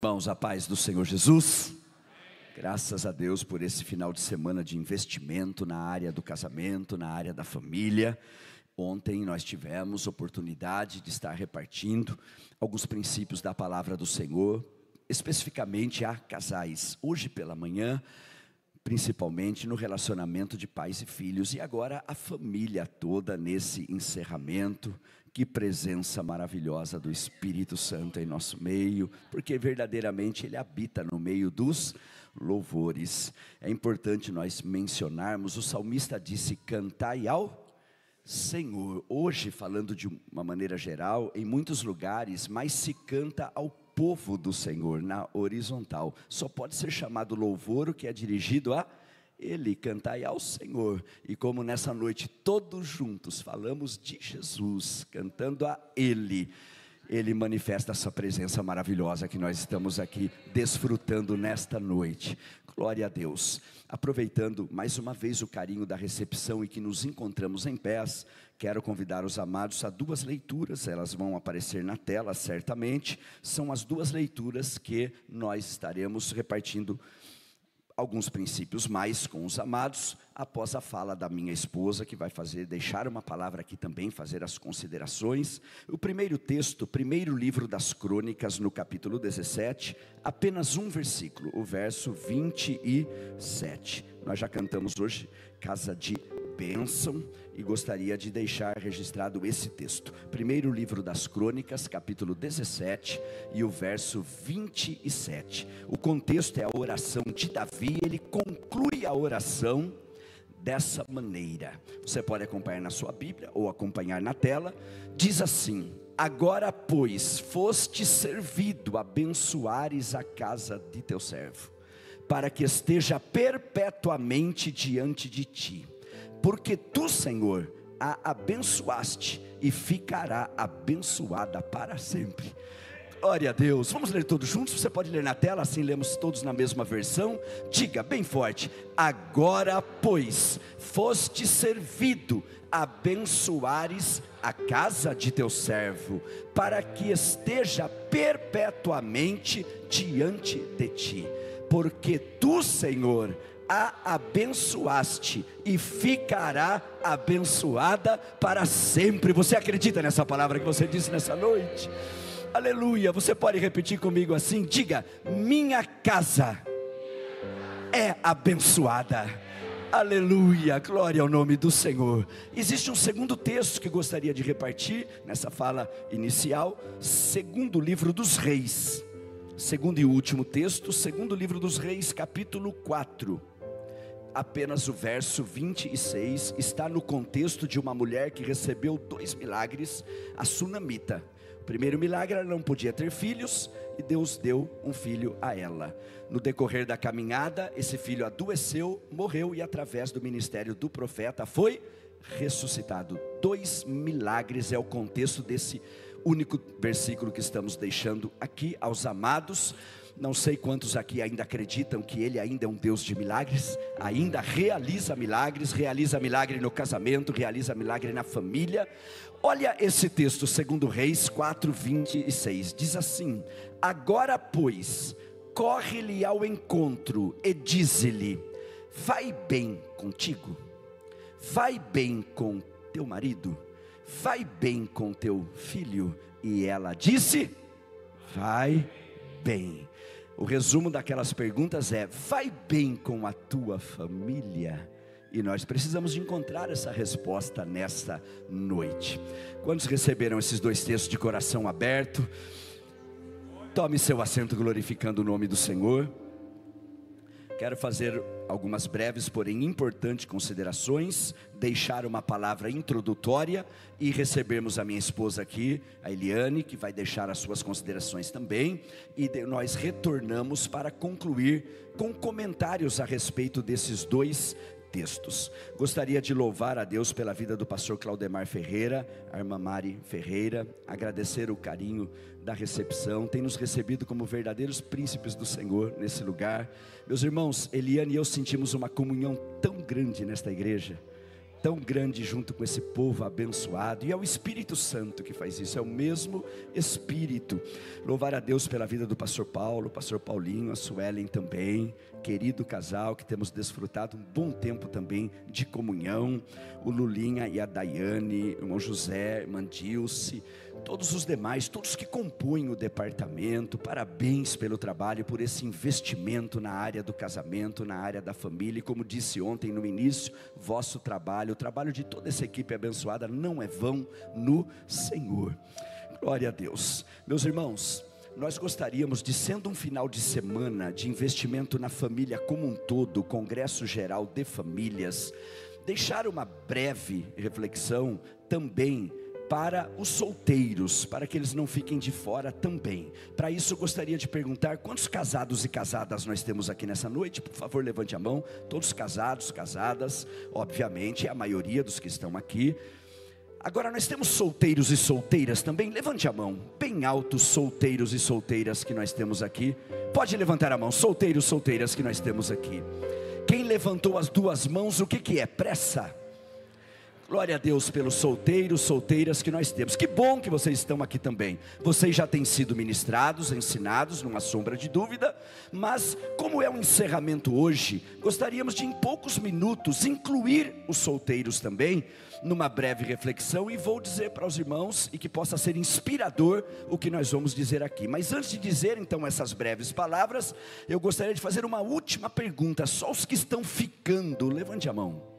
Irmãos, a paz do Senhor Jesus, graças a Deus por esse final de semana de investimento na área do casamento, na área da família. Ontem nós tivemos oportunidade de estar repartindo alguns princípios da palavra do Senhor, especificamente a casais. Hoje pela manhã, principalmente no relacionamento de pais e filhos, e agora a família toda nesse encerramento. Que presença maravilhosa do Espírito Santo em nosso meio, porque verdadeiramente Ele habita no meio dos louvores. É importante nós mencionarmos, o salmista disse: cantai ao Senhor. Hoje, falando de uma maneira geral, em muitos lugares, mais se canta ao povo do Senhor, na horizontal. Só pode ser chamado louvor o que é dirigido a Ele, cantai ao Senhor. E como nessa noite todos juntos falamos de Jesus, cantando a Ele, Ele manifesta essa presença maravilhosa que nós estamos aqui desfrutando nesta noite. Glória a Deus. Aproveitando mais uma vez o carinho da recepção e que nos encontramos em pés, quero convidar os amados a duas leituras. Elas vão aparecer na tela certamente. São as duas leituras que nós estaremos repartindo alguns princípios mais com os amados, após a fala da minha esposa, que vai deixar uma palavra aqui também, fazer as considerações. O primeiro texto, primeiro livro das Crônicas, no capítulo 17, apenas um versículo, o verso 27. Nós já cantamos hoje, Casa de Bênção, e gostaria de deixar registrado esse texto. Primeiro livro das Crônicas, capítulo 17 e o verso 27. O contexto é a oração de Davi. Ele conclui a oração dessa maneira. Você pode acompanhar na sua Bíblia ou acompanhar na tela. Diz assim: agora pois foste servido, abençoares a casa de teu servo, para que esteja perpetuamente diante de ti. Porque tu, Senhor, a abençoaste e ficará abençoada para sempre. Glória a Deus. Vamos ler todos juntos? Você pode ler na tela, assim lemos todos na mesma versão. Diga bem forte: agora pois foste servido, abençoares a casa de teu servo, para que esteja perpetuamente diante de ti. Porque tu, Senhor, a abençoaste e ficará abençoada para sempre. Você acredita nessa palavra que você disse nessa noite? Aleluia. Você pode repetir comigo assim? Diga: minha casa é abençoada. Aleluia, glória ao nome do Senhor. Existe um segundo texto que gostaria de repartir nessa fala inicial. Segundo livro dos Reis, segundo e último texto, segundo livro dos Reis, capítulo 4. Apenas o verso 26 está no contexto de uma mulher que recebeu 2 milagres, a sunamita. O primeiro milagre, ela não podia ter filhos, e Deus deu um filho a ela. No decorrer da caminhada, esse filho adoeceu, morreu, e através do ministério do profeta foi ressuscitado. 2 milagres é o contexto desse único versículo que estamos deixando aqui aos amados. Não sei quantos aqui ainda acreditam que Ele ainda é um Deus de milagres, ainda realiza milagre no casamento, realiza milagre na família. Olha esse texto, segundo Reis 4, 26, diz assim: agora pois, corre-lhe ao encontro e dize-lhe: vai bem contigo, vai bem com teu marido, vai bem com teu filho. E ela disse: vai bem. O resumo daquelas perguntas é: vai bem com a tua família? E nós precisamos de encontrar essa resposta nesta noite. Quantos receberam esses 2 textos de coração aberto? Tome seu assento glorificando o nome do Senhor. Quero fazer algumas breves, porém importantes considerações, deixar uma palavra introdutória e recebermos a minha esposa aqui, a Eliane, que vai deixar as suas considerações também, e nós retornamos para concluir com comentários a respeito desses 2 textos. Gostaria de louvar a Deus pela vida do pastor Claudemar Ferreira, a irmã Mari Ferreira, agradecer o carinho da recepção, tem nos recebido como verdadeiros príncipes do Senhor nesse lugar. Meus irmãos, Eliane e eu sentimos uma comunhão tão grande nesta igreja, tão grande junto com esse povo abençoado, e é o Espírito Santo que faz isso, é o mesmo Espírito. Louvar a Deus pela vida do pastor Paulo, pastor Paulinho, a Suelen também, querido casal que temos desfrutado um bom tempo também de comunhão, o Lulinha e a Daiane, o irmão José, irmã Dilce, todos os demais, todos que compõem o departamento, parabéns pelo trabalho, por esse investimento na área do casamento, na área da família, e como disse ontem no início, vosso trabalho, o trabalho de toda essa equipe abençoada não é vão no Senhor. Glória a Deus. Meus irmãos, nós gostaríamos de, sendo um final de semana de investimento na família como um todo, Congresso Geral de Famílias, deixar uma breve reflexão também para os solteiros, para que eles não fiquem de fora também. Para isso eu gostaria de perguntar, quantos casados e casadas nós temos aqui nessa noite? Por favor, levante a mão. Todos casados, casadas, obviamente é a maioria dos que estão aqui. Agora nós temos solteiros e solteiras também, levante a mão, bem alto, solteiros e solteiras que nós temos aqui. Pode levantar a mão, solteiros, solteiras que nós temos aqui. Quem levantou as duas mãos, o que é? Pressa. Glória a Deus pelos solteiros, solteiras que nós temos. Que bom que vocês estão aqui também. Vocês já têm sido ministrados, ensinados, não há sombra de dúvida. Mas como é um encerramento hoje, gostaríamos de em poucos minutos incluir os solteiros também numa breve reflexão, e vou dizer para os irmãos, e que possa ser inspirador o que nós vamos dizer aqui. Mas antes de dizer então essas breves palavras, eu gostaria de fazer uma última pergunta. Só os que estão ficando, levante a mão.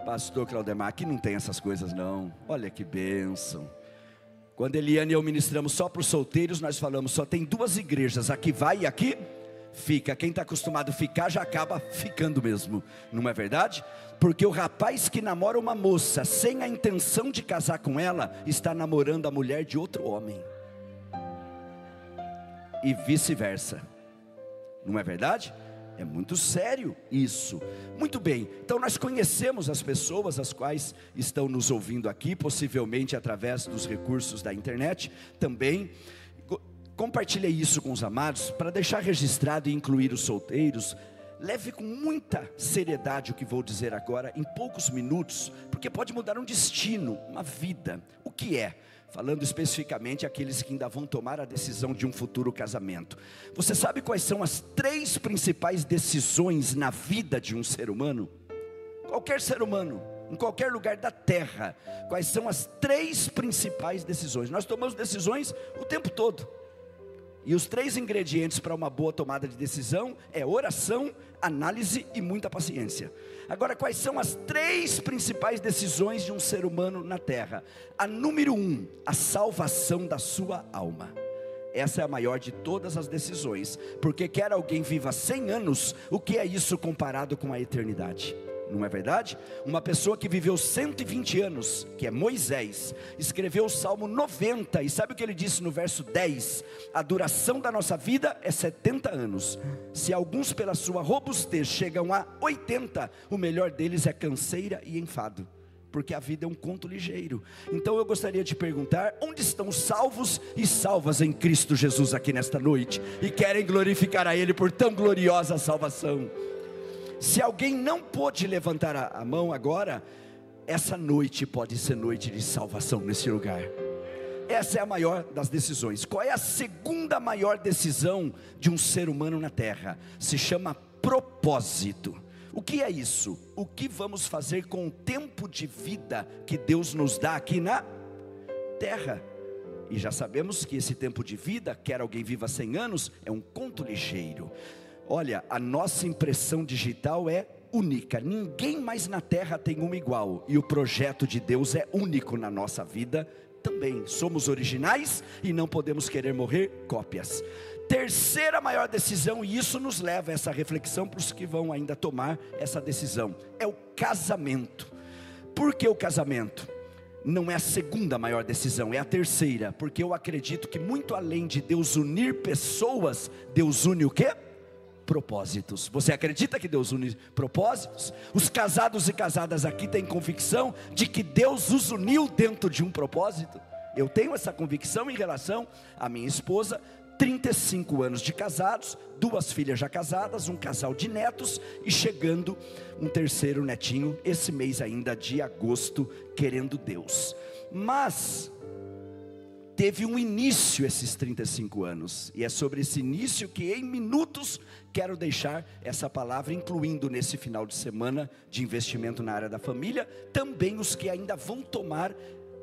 Pastor Claudemar, aqui não tem essas coisas não. Olha que bênção. Quando Eliane e eu ministramos só para os solteiros, nós falamos, só tem duas igrejas, aqui vai e aqui fica. Quem está acostumado a ficar já acaba ficando mesmo, não é verdade? Porque o rapaz que namora uma moça sem a intenção de casar com ela, está namorando a mulher de outro homem, e vice-versa, não é verdade? É muito sério isso. Muito bem, então nós conhecemos as pessoas as quais estão nos ouvindo aqui, possivelmente através dos recursos da internet também. Compartilhei isso com os amados, para deixar registrado e incluir os solteiros. Leve com muita seriedade o que vou dizer agora, em poucos minutos, porque pode mudar um destino, uma vida. O que é? Falando especificamente aqueles que ainda vão tomar a decisão de um futuro casamento. Você sabe quais são as 3 principais decisões na vida de um ser humano? Qualquer ser humano, em qualquer lugar da terra. Quais são as 3 principais decisões? Nós tomamos decisões o tempo todo. E os 3 ingredientes para uma boa tomada de decisão é oração, análise e muita paciência. Agora, quais são as 3 principais decisões de um ser humano na terra? A número 1, a salvação da sua alma. Essa é a maior de todas as decisões, porque quer alguém viva 100 anos, o que é isso comparado com a eternidade? Não é verdade? Uma pessoa que viveu 120 anos, que é Moisés, escreveu o Salmo 90, e sabe o que ele disse no verso 10? A duração da nossa vida é 70 anos. Se alguns pela sua robustez chegam a 80, o melhor deles é canseira e enfado, porque a vida é um conto ligeiro. Então eu gostaria de perguntar, onde estão os salvos e salvas em Cristo Jesus aqui nesta noite, e querem glorificar a Ele por tão gloriosa salvação? Se alguém não pôde levantar a mão agora, essa noite pode ser noite de salvação nesse lugar. Essa é a maior das decisões. Qual é a segunda maior decisão de um ser humano na terra? Se chama propósito. O que é isso? O que vamos fazer com o tempo de vida que Deus nos dá aqui na terra? E já sabemos que esse tempo de vida, quer alguém viva 100 anos, é um conto ligeiro. Olha, a nossa impressão digital é única, ninguém mais na terra tem uma igual, e o projeto de Deus é único na nossa vida também. Somos originais e não podemos querer morrer cópias. Terceira maior decisão, e isso nos leva a essa reflexão para os que vão ainda tomar essa decisão, é o casamento. Por que o casamento? Não é a segunda maior decisão, é a terceira, porque eu acredito que muito além de Deus unir pessoas, Deus une o quê? Propósitos. Você acredita que Deus une propósitos? Os casados e casadas aqui têm convicção de que Deus os uniu dentro de um propósito? Eu tenho essa convicção em relação à minha esposa. 35 anos de casados, 2 filhas já casadas, um casal de netos e chegando um terceiro netinho, esse mês ainda de agosto, querendo Deus. Mas teve um início esses 35 anos, e é sobre esse início que em minutos quero deixar essa palavra, incluindo nesse final de semana de investimento na área da família, também os que ainda vão tomar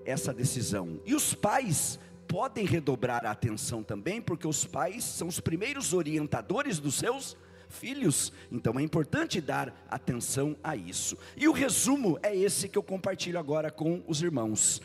essa decisão. E os pais podem redobrar a atenção também, porque os pais são os primeiros orientadores dos seus filhos, então é importante dar atenção a isso. E o resumo é esse que eu compartilho agora com os irmãos.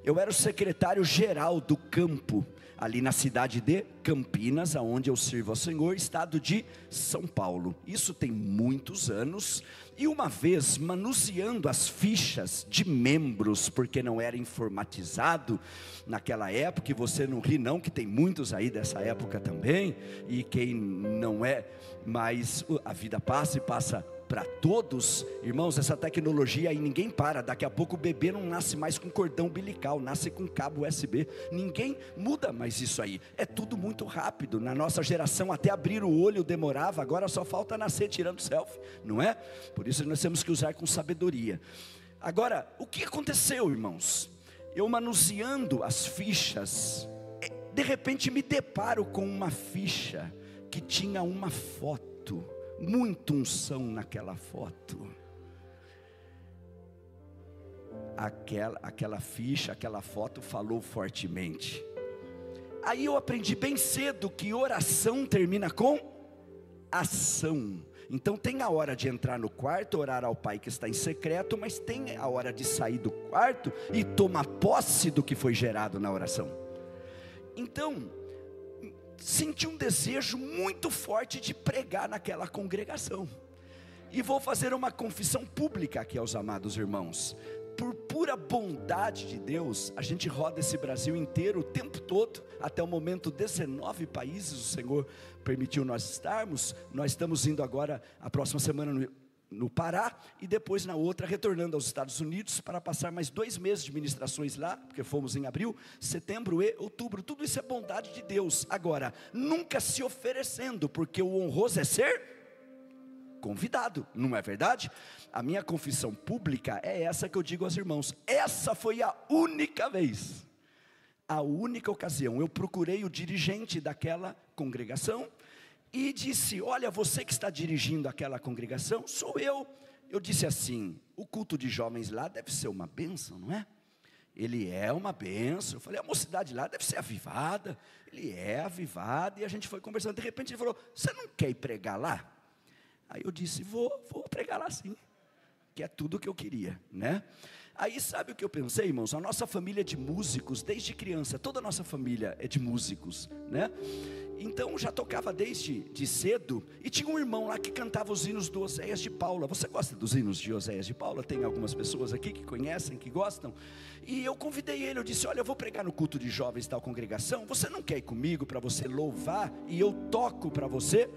Eu era o secretário-geral do campo, ali na cidade de Campinas, aonde eu sirvo ao Senhor, estado de São Paulo. Isso tem muitos anos. E uma vez, manuseando as fichas de membros, porque não era informatizado naquela época, e você não ri não, que tem muitos aí dessa época também, e quem não é, mas a vida passa e passa para todos, irmãos, essa tecnologia aí ninguém para, daqui a pouco o bebê não nasce mais com cordão umbilical, nasce com cabo USB, ninguém muda mais isso aí, é tudo muito rápido. Na nossa geração até abrir o olho demorava, agora só falta nascer tirando selfie, não é? Por isso nós temos que usar com sabedoria. Agora, o que aconteceu, irmãos? Eu manuseando as fichas, de repente me deparo com uma ficha que tinha uma foto, muita unção naquela foto. Aquela ficha, aquela foto falou fortemente. Aí eu aprendi bem cedo que oração termina com ação. Então tem a hora de entrar no quarto, orar ao Pai que está em secreto, mas tem a hora de sair do quarto e tomar posse do que foi gerado na oração. Então senti um desejo muito forte de pregar naquela congregação, e vou fazer uma confissão pública aqui aos amados irmãos. Por pura bondade de Deus, a gente roda esse Brasil inteiro o tempo todo, até o momento 19 países o Senhor permitiu nós estarmos. Nós estamos indo agora, a próxima semana no Pará, e depois na outra retornando aos Estados Unidos, para passar mais 2 meses de ministrações lá, porque fomos em abril, setembro e outubro. Tudo isso é bondade de Deus. Agora, nunca se oferecendo, porque o honroso é ser convidado, não é verdade? A minha confissão pública é essa que eu digo aos irmãos. Essa foi a única vez, a única ocasião. Eu procurei o dirigente daquela congregação e disse: olha, você que está dirigindo aquela congregação, sou eu. Eu disse assim: o culto de jovens lá deve ser uma bênção, não é? Ele é uma bênção. Eu falei: a mocidade lá deve ser avivada. Ele é avivado. E a gente foi conversando, de repente ele falou: você não quer ir pregar lá? Aí eu disse: vou pregar lá sim, que é tudo o que eu queria, né? Aí sabe o que eu pensei, irmãos? A nossa família é de músicos, desde criança, toda a nossa família é de músicos, né? Então já tocava desde cedo, e tinha um irmão lá que cantava os hinos do Oséias de Paula. Você gosta dos hinos de Oséias de Paula? Tem algumas pessoas aqui que conhecem, que gostam. E eu convidei ele, eu disse: olha, eu vou pregar no culto de jovens da congregação, você não quer ir comigo para você louvar, e eu toco para você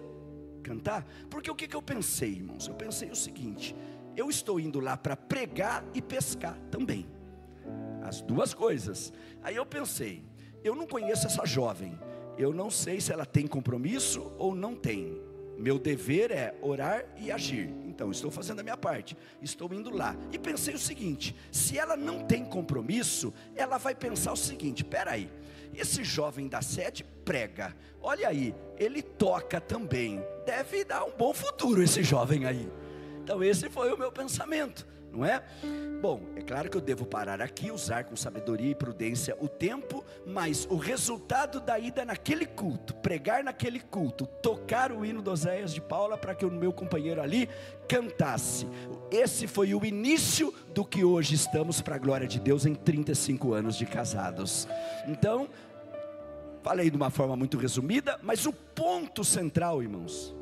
cantar? Porque o que eu pensei, irmãos? Eu pensei o seguinte: eu estou indo lá para pregar e pescar também, as duas coisas. Aí eu pensei: eu não conheço essa jovem, eu não sei se ela tem compromisso ou não tem. Meu dever é orar e agir. Então estou fazendo a minha parte, estou indo lá. E pensei o seguinte: se ela não tem compromisso, ela vai pensar o seguinte: peraí, esse jovem da sede prega, olha aí, ele toca também, deve dar um bom futuro esse jovem aí. Então esse foi o meu pensamento, não é? Bom, é claro que eu devo parar aqui, usar com sabedoria e prudência o tempo, mas o resultado da ida naquele culto, pregar naquele culto, tocar o hino do Oséias de Paula para que o meu companheiro ali cantasse, esse foi o início do que hoje estamos, para a glória de Deus, em 35 anos de casados. Então, falei de uma forma muito resumida, mas o ponto central, irmãos,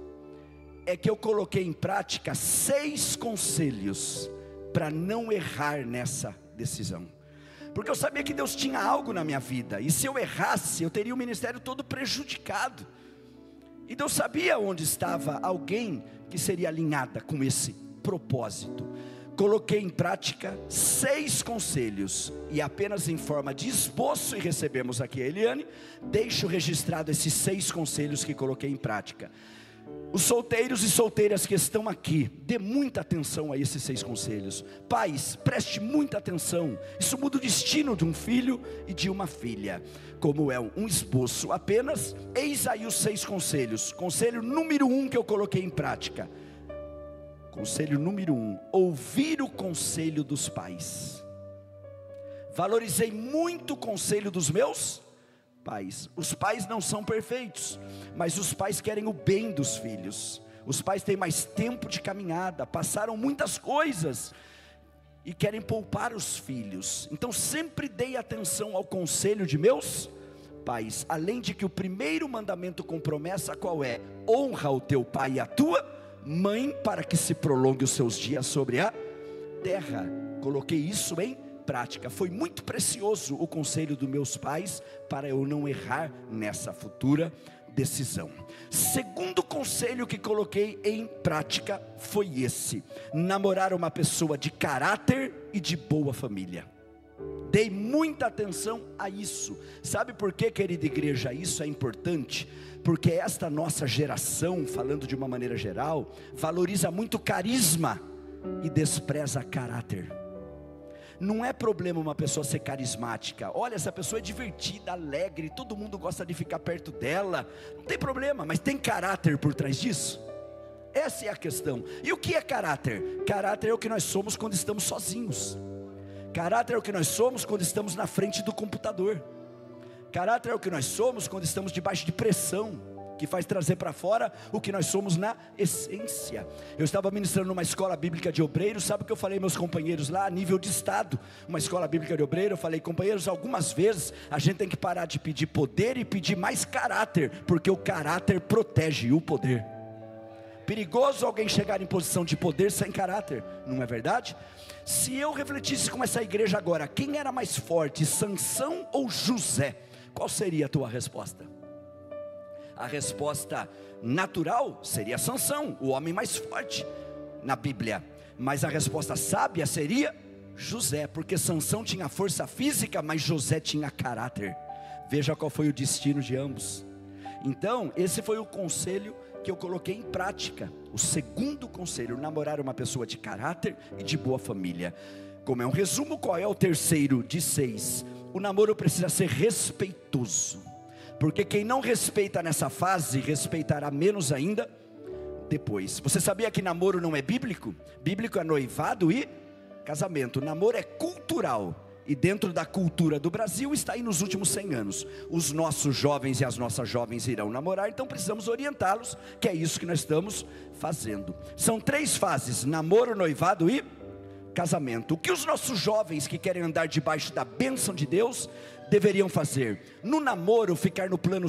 é que eu coloquei em prática 6 conselhos para não errar nessa decisão, porque eu sabia que Deus tinha algo na minha vida, e se eu errasse, eu teria o ministério todo prejudicado, e Deus sabia onde estava alguém que seria alinhada com esse propósito. coloquei em prática 6 conselhos, e apenas em forma de esboço, e recebemos aqui a Eliane, deixo registrado esses 6 conselhos que coloquei em prática. Os solteiros e solteiras que estão aqui, dê muita atenção a esses 6 conselhos. Pais, preste muita atenção, isso muda o destino de um filho e de uma filha. Como é um esboço apenas, eis aí os 6 conselhos. Conselho número 1 que eu coloquei em prática. Conselho número 1, ouvir o conselho dos pais. Valorizei muito o conselho dos meus pais. Os pais não são perfeitos, mas os pais querem o bem dos filhos. Os pais têm mais tempo de caminhada, passaram muitas coisas e querem poupar os filhos. Então sempre dei atenção ao conselho de meus pais. Além de que o primeiro mandamento com promessa qual é? Honra o teu pai e a tua mãe, para que se prolongue os seus dias sobre a terra. Coloquei isso em prática. Foi muito precioso o conselho dos meus pais, para eu não errar nessa futura decisão. Segundo conselho que coloquei em prática foi esse: namorar uma pessoa de caráter e de boa família. Dei muita atenção a isso. Sabe por quê, querida igreja, isso é importante? Porque esta nossa geração, falando de uma maneira geral, valoriza muito carisma e despreza caráter. Não é problema uma pessoa ser carismática. Olha, essa pessoa é divertida, alegre, todo mundo gosta de ficar perto dela. Não tem problema, mas tem caráter por trás disso? Essa é a questão. E o que é caráter? Caráter é o que nós somos quando estamos sozinhos. Caráter é o que nós somos quando estamos na frente do computador. Caráter é o que nós somos quando estamos debaixo de pressão, que faz trazer para fora o que nós somos na essência. Eu estava ministrando numa escola bíblica de obreiros. Sabe o que eu falei meus companheiros lá, a nível de estado? Uma escola bíblica de obreiros. Eu falei: companheiros, algumas vezes a gente tem que parar de pedir poder e pedir mais caráter, porque o caráter protege o poder. Perigoso alguém chegar em posição de poder sem caráter, não é verdade? Se eu refletisse com essa igreja agora, quem era mais forte, Sansão ou José? Qual seria a tua resposta? A resposta natural seria Sansão, o homem mais forte na Bíblia. Mas a resposta sábia seria José, porque Sansão tinha força física, mas José tinha caráter. Veja qual foi o destino de ambos. Então, esse foi o conselho que eu coloquei em prática. O segundo conselho: namorar uma pessoa de caráter e de boa família. Como é um resumo, qual é o terceiro de 6? O namoro precisa ser respeitoso, porque quem não respeita nessa fase, respeitará menos ainda depois. Você sabia que namoro não é bíblico? Bíblico é noivado e casamento. Namoro é cultural, e dentro da cultura do Brasil está aí nos últimos 100 anos. Os nossos jovens e as nossas jovens irão namorar, então precisamos orientá-los, que é isso que nós estamos fazendo. São 3 fases: namoro, noivado e casamento. O que os nossos jovens que querem andar debaixo da bênção de Deus deveriam fazer? No namoro, ficar no plano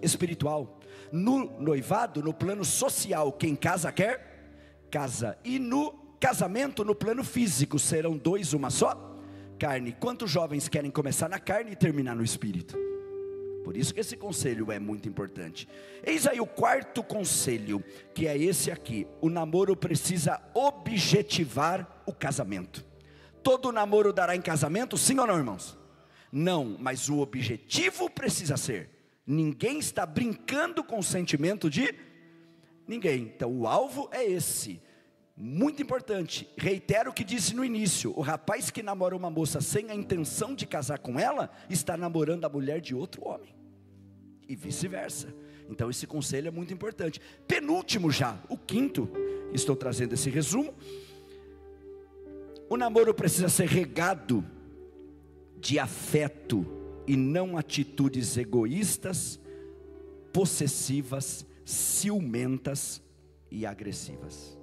espiritual. No noivado, no plano social. Quem casa quer casa. E no casamento, no plano físico. Serão 2 uma só carne. Quantos jovens querem começar na carne e terminar no espírito? Por isso que esse conselho é muito importante. Eis aí o 4º conselho, que é esse aqui: o namoro precisa objetivar o casamento. Todo namoro dará em casamento, sim ou não, irmãos? Não, mas o objetivo precisa ser. Ninguém está brincando com o sentimento de ninguém. Então o alvo é esse. Muito importante. Reitero o que disse no início: o rapaz que namora uma moça sem a intenção de casar com ela, está namorando a mulher de outro homem, e vice-versa. Então esse conselho é muito importante. Penúltimo já, o 5º, estou trazendo esse resumo: o namoro precisa ser regado de afeto, e não atitudes egoístas, possessivas, ciumentas e agressivas.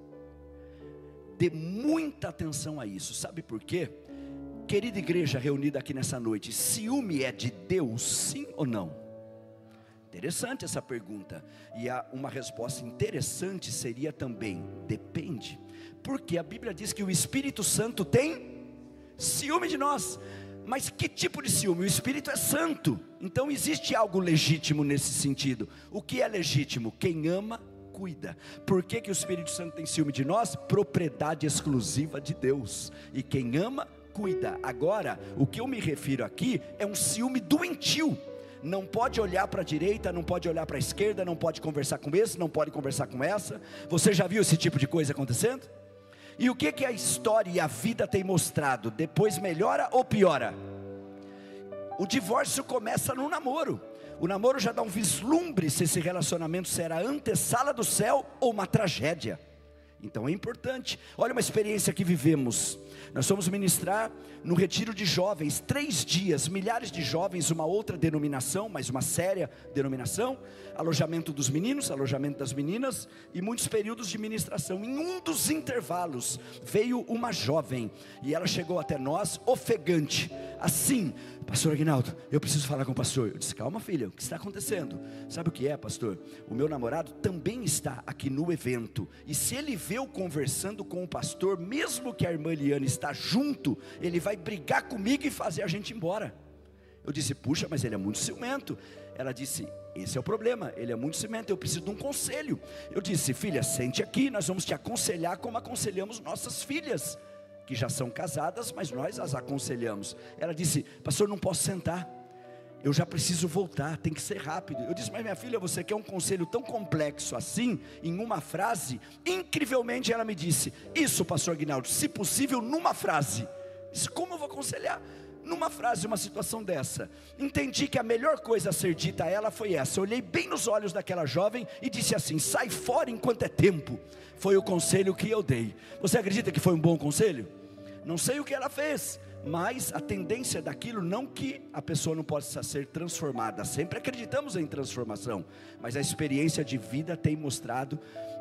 Dê muita atenção a isso. Sabe por quê? Querida igreja reunida aqui nessa noite, ciúme é de Deus, sim ou não? Interessante essa pergunta. E uma resposta interessante seria também: depende. Porque a Bíblia diz que o Espírito Santo tem ciúme de nós. Mas que tipo de ciúme? O Espírito é santo, então existe algo legítimo nesse sentido. O que é legítimo? Quem ama, cuida. Por que que o Espírito Santo tem ciúme de nós? Propriedade exclusiva de Deus, e quem ama, cuida. Agora, o que eu me refiro aqui é um ciúme doentio. Não pode olhar para a direita, não pode olhar para a esquerda, não pode conversar com esse, não pode conversar com essa. Você já viu esse tipo de coisa acontecendo? E o que que a história e a vida tem mostrado? Depois melhora ou piora? O divórcio começa no namoro. O namoro já dá um vislumbre se esse relacionamento será a antessala do céu ou uma tragédia. Então é importante. Olha uma experiência que vivemos. Nós fomos ministrar no retiro de jovens, 3 dias, milhares de jovens, uma outra denominação, mas uma séria denominação, alojamento dos meninos, alojamento das meninas, e muitos períodos de ministração. Em um dos intervalos, veio uma jovem, e ela chegou até nós, ofegante, assim: pastor Aguinaldo, eu preciso falar com o pastor. Eu disse: calma, filha, o que está acontecendo? Sabe o que é, pastor? O meu namorado também está aqui no evento, e se ele vê eu conversando com o pastor, mesmo que a irmã Eliane está junto, ele vai brigar comigo e fazer a gente ir embora. Eu disse: puxa, mas ele é muito ciumento. Ela disse: esse é o problema, ele é muito ciumento, eu preciso de um conselho. Eu disse: filha, sente aqui, nós vamos te aconselhar como aconselhamos nossas filhas, que já são casadas, mas nós as aconselhamos. Ela disse: pastor, não posso sentar, eu já preciso voltar, tem que ser rápido. Eu disse: mas minha filha, você quer um conselho tão complexo assim, em uma frase? Incrivelmente ela me disse: isso, pastor Aguinaldo, se possível numa frase. Eu disse: como eu vou aconselhar numa frase uma situação dessa? Entendi que a melhor coisa a ser dita a ela foi essa. Eu olhei bem nos olhos daquela jovem e disse assim: sai fora enquanto é tempo. Foi o conselho que eu dei. Você acredita que foi um bom conselho? Não sei o que ela fez, mas a tendência daquilo, não que a pessoa não possa ser transformada, sempre acreditamos em transformação, mas a experiência de vida tem mostrado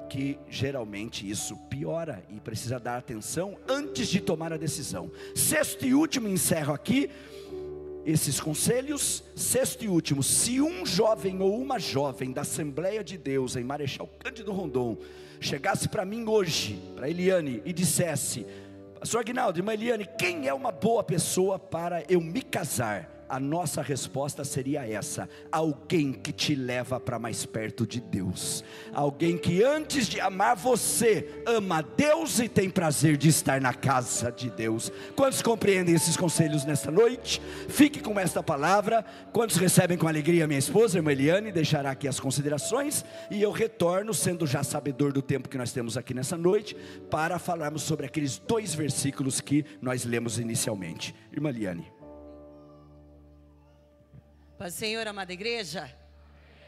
que geralmente isso piora, e precisa dar atenção antes de tomar a decisão. Sexto e último, encerro aqui esses conselhos. Sexto e último: se um jovem ou uma jovem da Assembleia de Deus em Marechal Cândido Rondon chegasse para mim hoje, para Eliane, e dissesse: pastor Aguinaldo, irmã Eliane, quem é uma boa pessoa para eu me casar? A nossa resposta seria essa: alguém que te leva para mais perto de Deus, alguém que antes de amar você, ama Deus e tem prazer de estar na casa de Deus. Quantos compreendem esses conselhos nesta noite? Fique com esta palavra. Quantos recebem com alegria? Minha esposa, irmã Eliane, deixará aqui as considerações, e eu retorno, sendo já sabedor do tempo que nós temos aqui nessa noite, para falarmos sobre aqueles 2 versículos que nós lemos inicialmente. Irmã Eliane. Paz do Senhor, amada igreja.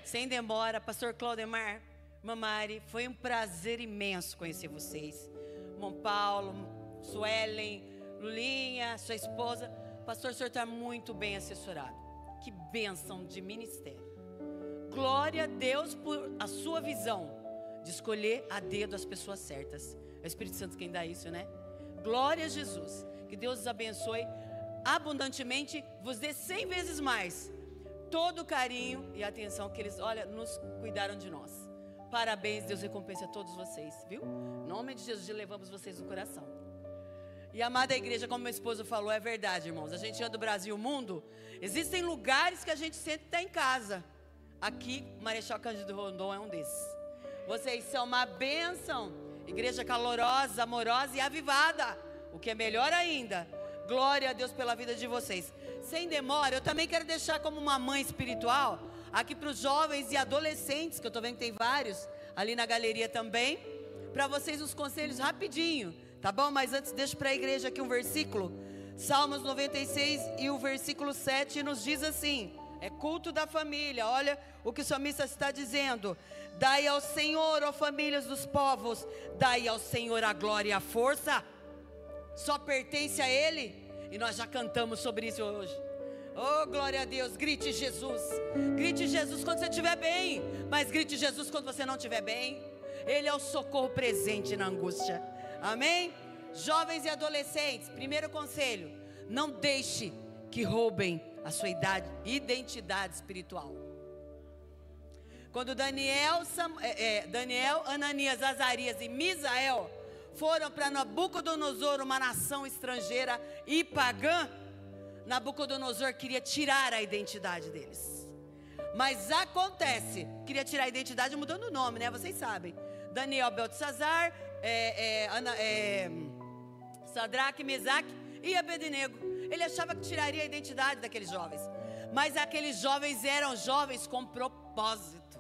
Sem demora, pastor Claudemar, Mamari, foi um prazer imenso conhecer vocês. Irmão Paulo, Suelen, Lulinha, sua esposa. Pastor, o senhor está muito bem assessorado. Que bênção de ministério. Glória a Deus por a sua visão de escolher a dedo as pessoas certas. É o Espírito Santo quem dá isso, né? Glória a Jesus. Que Deus os abençoe abundantemente, vos dê 100 vezes mais todo o carinho e atenção que eles, olha, nos cuidaram de nós. Parabéns, Deus recompense a todos vocês, viu? Em nome de Jesus, levamos vocês no coração. E amada igreja, como meu esposo falou, é verdade, irmãos. A gente anda do Brasil, o mundo. Existem lugares que a gente sempre está em casa. Aqui, Marechal Cândido Rondon é um desses. Vocês são uma bênção. Igreja calorosa, amorosa e avivada. O que é melhor ainda. Glória a Deus pela vida de vocês. Sem demora, eu também quero deixar como uma mãe espiritual aqui para os jovens e adolescentes, que eu estou vendo que tem vários ali na galeria também, para vocês uns conselhos rapidinho, tá bom? Mas antes deixo para a igreja aqui um versículo, Salmos 96 e o versículo 7 nos diz assim: é culto da família. Olha o que o salmista está dizendo: dai ao Senhor, ó famílias dos povos, dai ao Senhor a glória e a força, só pertence a Ele. E nós já cantamos sobre isso hoje. Oh, glória a Deus. Grite Jesus. Grite Jesus quando você estiver bem, mas grite Jesus quando você não estiver bem. Ele é o socorro presente na angústia. Amém? Jovens e adolescentes, primeiro conselho: não deixe que roubem a sua identidade espiritual. Quando Daniel, Ananias, Azarias e Misael foram para Nabucodonosor, uma nação estrangeira e pagã, Nabucodonosor queria tirar a identidade deles. Mas acontece, queria tirar a identidade mudando o nome, né? Vocês sabem. Daniel, Beltesazar, Sadraque, Mesaque e Abednego. Ele achava que tiraria a identidade daqueles jovens. Mas aqueles jovens eram jovens com propósito.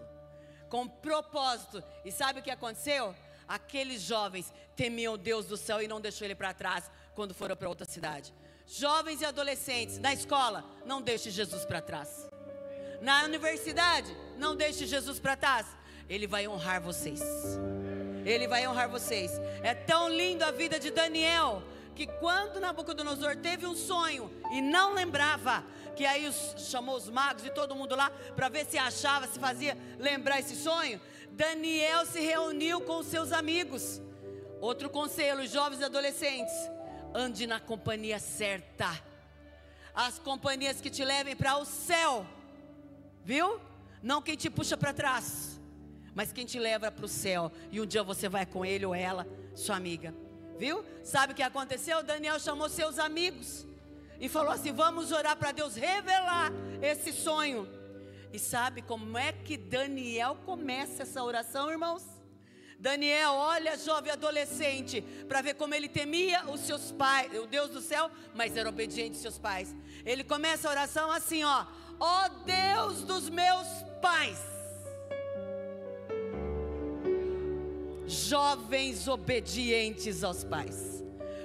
Com propósito. E sabe o que aconteceu? Aqueles jovens temiam Deus do céu e não deixou ele para trás quando foram para outra cidade. Jovens e adolescentes, na escola, não deixe Jesus para trás. Na universidade, não deixe Jesus para trás. Ele vai honrar vocês. Ele vai honrar vocês. É tão lindo a vida de Daniel, que quando Nabucodonosor teve um sonho e não lembrava, que aí chamou os magos e todo mundo lá para ver se achava, se fazia lembrar esse sonho. Daniel se reuniu com os seus amigos. Outro conselho, jovens e adolescentes: ande na companhia certa. As companhias que te levem para o céu, viu? Não quem te puxa para trás, mas quem te leva para o céu. E um dia você vai com ele ou ela, sua amiga. Viu? Sabe o que aconteceu? Daniel chamou seus amigos e falou assim: vamos orar para Deus revelar esse sonho. E sabe como é que Daniel começa essa oração, irmãos? Daniel olha jovem adolescente para ver como ele temia os seus pais, o Deus do céu, mas era obediente aos seus pais. Ele começa a oração assim, ó: ó Deus dos meus pais. Jovens obedientes aos pais.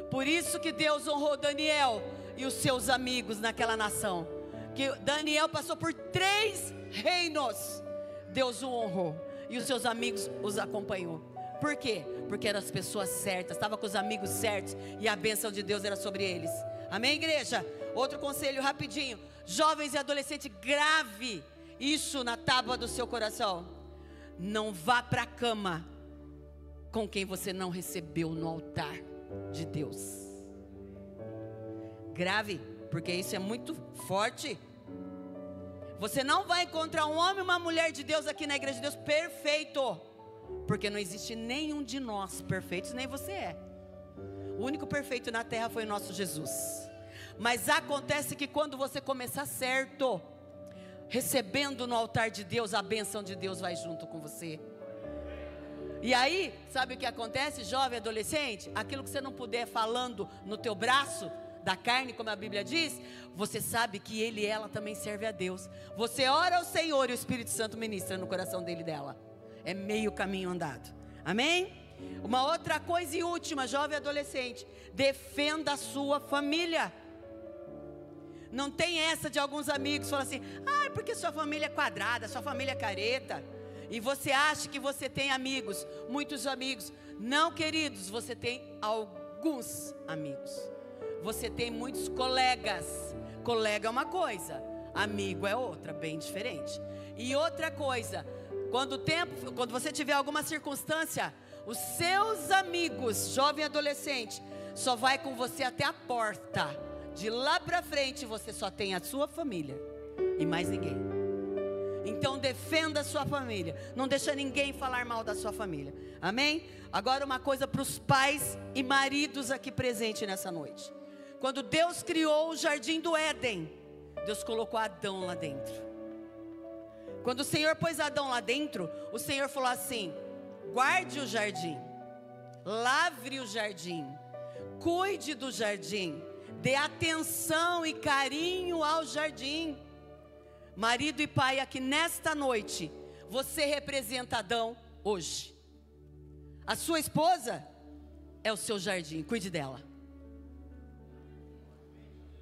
Por isso que Deus honrou Daniel e os seus amigos naquela nação. Que Daniel passou por 3 reinos. Deus o honrou e os seus amigos os acompanhou. Por quê? Porque eram as pessoas certas, estava com os amigos certos e a bênção de Deus era sobre eles. Amém, igreja? Outro conselho rapidinho: jovens e adolescentes, grave isso na tábua do seu coração. Não vá para a cama com quem você não recebeu no altar de Deus. Grave, porque isso é muito forte. Você não vai encontrar um homem e uma mulher de Deus aqui na igreja de Deus perfeito, porque não existe nenhum de nós perfeitos, nem você é. O único perfeito na terra foi o nosso Jesus. Mas acontece que quando você começar certo, recebendo no altar de Deus, a bênção de Deus vai junto com você. E aí, sabe o que acontece, jovem, adolescente? Aquilo que você não puder falando no teu braço da carne, como a Bíblia diz, você sabe que ele e ela também servem a Deus. Você ora ao Senhor e o Espírito Santo ministra no coração dele e dela. É meio caminho andado. Amém? Uma outra coisa e última, jovem adolescente: defenda a sua família. Não tem essa de alguns amigos falar assim: ah, porque sua família é quadrada, sua família é careta. E você acha que você tem amigos, muitos amigos. Não, queridos, você tem alguns amigos. Você tem muitos colegas. Colega é uma coisa, amigo é outra, bem diferente. E outra coisa, quando você tiver alguma circunstância, os seus amigos, jovem e adolescente, só vai com você até a porta. De lá para frente você só tem a sua família e mais ninguém. Então defenda a sua família. Não deixa ninguém falar mal da sua família. Amém? Agora uma coisa para os pais e maridos aqui presentes nessa noite. Quando Deus criou o jardim do Éden, Deus colocou Adão lá dentro. Quando o Senhor pôs Adão lá dentro, o Senhor falou assim: guarde o jardim, lavre o jardim, cuide do jardim, dê atenção e carinho ao jardim. Marido e pai, aqui nesta noite, você representa Adão hoje. A sua esposa é o seu jardim, cuide dela.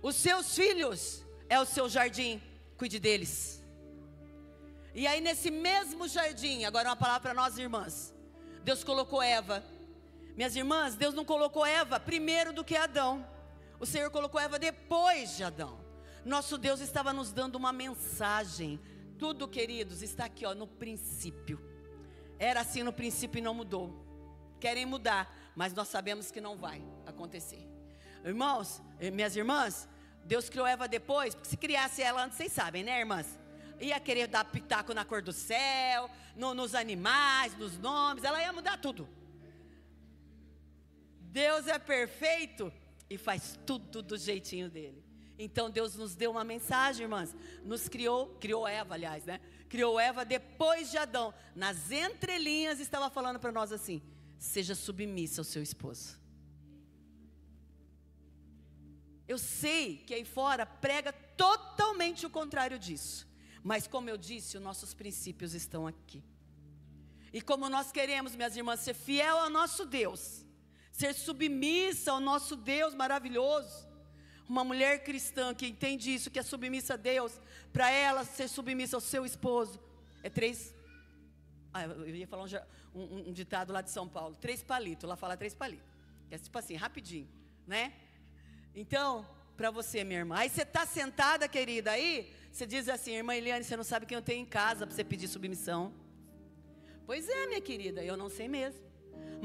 Os seus filhos é o seu jardim, cuide deles. E aí nesse mesmo jardim, agora uma palavra para nós irmãs, Deus colocou Eva. Minhas irmãs, Deus não colocou Eva primeiro do que Adão. O Senhor colocou Eva depois de Adão. Nosso Deus estava nos dando uma mensagem. Tudo, queridos, está aqui, ó, no princípio. Era assim no princípio e não mudou. Querem mudar, mas nós sabemos que não vai acontecer. Irmãos, minhas irmãs, Deus criou Eva depois, porque se criasse ela antes, vocês sabem, né, irmãs? Ia querer dar pitaco na cor do céu, nos animais, nos nomes, ela ia mudar tudo. Deus é perfeito e faz tudo do jeitinho dele. Então Deus nos deu uma mensagem, irmãs. Nos criou Eva, aliás, né? criou Eva depois de Adão. Nas entrelinhas estava falando para nós assim: seja submissa ao seu esposo. Eu sei que aí fora prega totalmente o contrário disso, mas como eu disse, os nossos princípios estão aqui. E como nós queremos, minhas irmãs, ser fiel ao nosso Deus, ser submissa ao nosso Deus maravilhoso. Uma mulher cristã que entende isso, que é submissa a Deus, para ela ser submissa ao seu esposo, é 3. Eu ia falar um ditado lá de São Paulo: 3 palitos, lá fala 3 palitos. É tipo assim, rapidinho, né? Então, para você, minha irmã, aí você está sentada, querida, aí, você diz assim: irmã Eliane, você não sabe quem eu tenho em casa para você pedir submissão. Pois é, minha querida, eu não sei mesmo.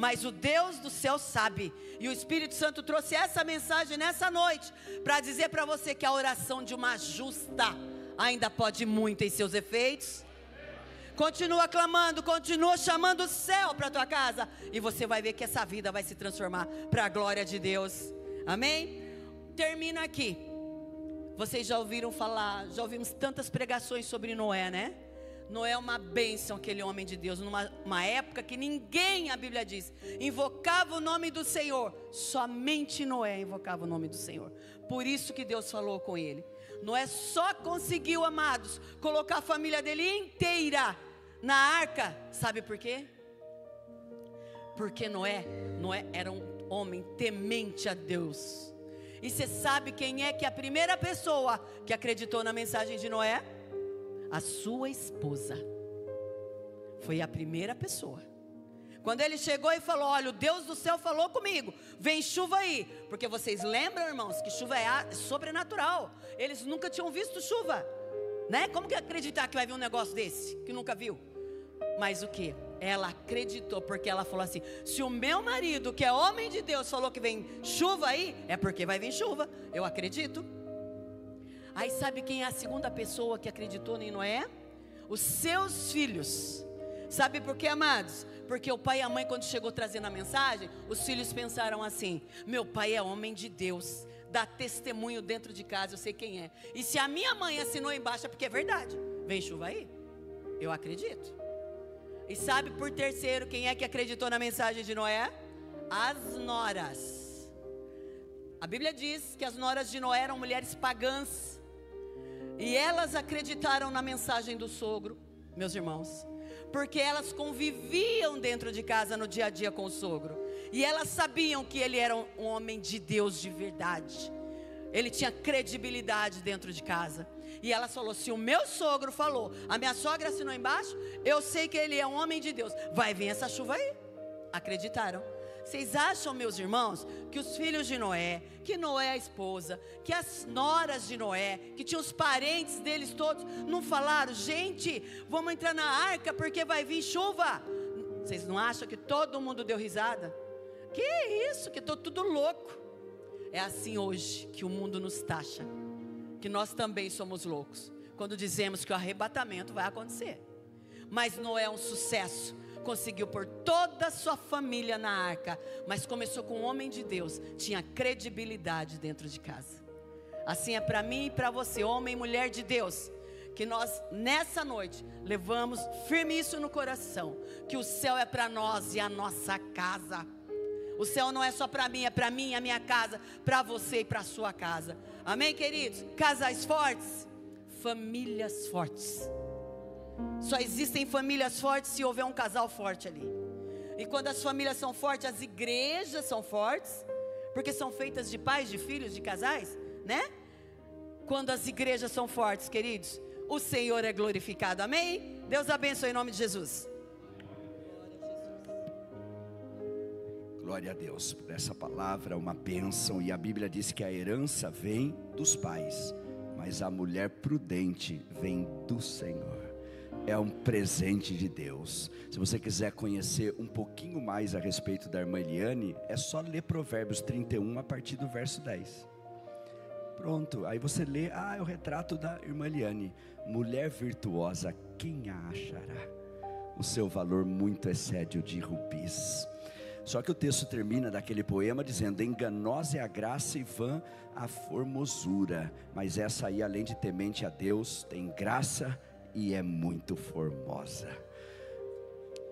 Mas o Deus do céu sabe. E o Espírito Santo trouxe essa mensagem nessa noite para dizer para você que a oração de uma justa ainda pode muito em seus efeitos. Continua clamando, continua chamando o céu para a tua casa, e você vai ver que essa vida vai se transformar para a glória de Deus. Amém? Termino aqui. Vocês já ouviram falar, já ouvimos tantas pregações sobre Noé, né? Noé é uma bênção, aquele homem de Deus, numa época que ninguém, a Bíblia diz, invocava o nome do Senhor. Somente Noé invocava o nome do Senhor. Por isso que Deus falou com ele. Noé só conseguiu, amados, colocar a família dele inteira na arca. Sabe por quê? Porque Noé era um homem temente a Deus. E você sabe quem é que é a primeira pessoa que acreditou na mensagem de Noé? A sua esposa. Foi a primeira pessoa. Quando ele chegou e falou: olha, o Deus do céu falou comigo, vem chuva aí. Porque vocês lembram, irmãos, que chuva é sobrenatural. Eles nunca tinham visto chuva, né? Como que acreditar que vai vir um negócio desse, que nunca viu? Mas o que? Ela acreditou, porque ela falou assim: se o meu marido, que é homem de Deus, falou que vem chuva aí, é porque vai vir chuva. Eu acredito. Aí sabe quem é a segunda pessoa que acreditou em Noé? Os seus filhos. Sabe por quê, amados? Porque o pai e a mãe, quando chegou trazendo a mensagem, os filhos pensaram assim: meu pai é homem de Deus, dá testemunho dentro de casa, eu sei quem é. E se a minha mãe assinou embaixo é porque é verdade. Vem chuva aí? Eu acredito. E sabe por terceiro quem é que acreditou na mensagem de Noé? As noras. A Bíblia diz que as noras de Noé eram mulheres pagãs. E elas acreditaram na mensagem do sogro, meus irmãos, porque elas conviviam dentro de casa no dia a dia com o sogro. E elas sabiam que ele era um homem de Deus de verdade. Ele tinha credibilidade dentro de casa. E ela falou: se o meu sogro falou, a minha sogra assinou embaixo, eu sei que ele é um homem de Deus, vai vir essa chuva aí. Acreditaram. Vocês acham, meus irmãos, que os filhos de Noé, que Noé a esposa, que as noras de Noé, que tinham os parentes deles todos, não falaram: gente, vamos entrar na arca porque vai vir chuva? Vocês não acham que todo mundo deu risada? Que isso, que estou tudo louco. É assim hoje que o mundo nos taxa, que nós também somos loucos, quando dizemos que o arrebatamento vai acontecer. Mas Noé é um sucesso, conseguiu pôr toda a sua família na arca, mas começou com um homem de Deus, tinha credibilidade dentro de casa. Assim é para mim e para você, homem e mulher de Deus, que nós nessa noite levamos firme isso no coração, que o céu é para nós e a nossa casa. O céu não é só para mim, é para mim e a minha casa, para você e para a sua casa. Amém, queridos? Casais fortes, famílias fortes. Só existem famílias fortes se houver um casal forte ali. E quando as famílias são fortes, as igrejas são fortes, porque são feitas de pais, de filhos, de casais, né? Quando as igrejas são fortes, queridos, o Senhor é glorificado. Amém? Deus abençoe em nome de Jesus. Glória a Deus por essa palavra, uma bênção. E a Bíblia diz que a herança vem dos pais, mas a mulher prudente vem do Senhor. É um presente de Deus. Se você quiser conhecer um pouquinho mais a respeito da irmã Eliane, é só ler Provérbios 31 a partir do verso 10. Pronto, aí você lê: é o retrato da irmã Eliane. Mulher virtuosa, quem a achará? O seu valor muito excede o de rubis. Só que o texto termina daquele poema dizendo: enganosa é a graça e vã a formosura. Mas essa aí, além de temente a Deus, tem graça e é muito formosa.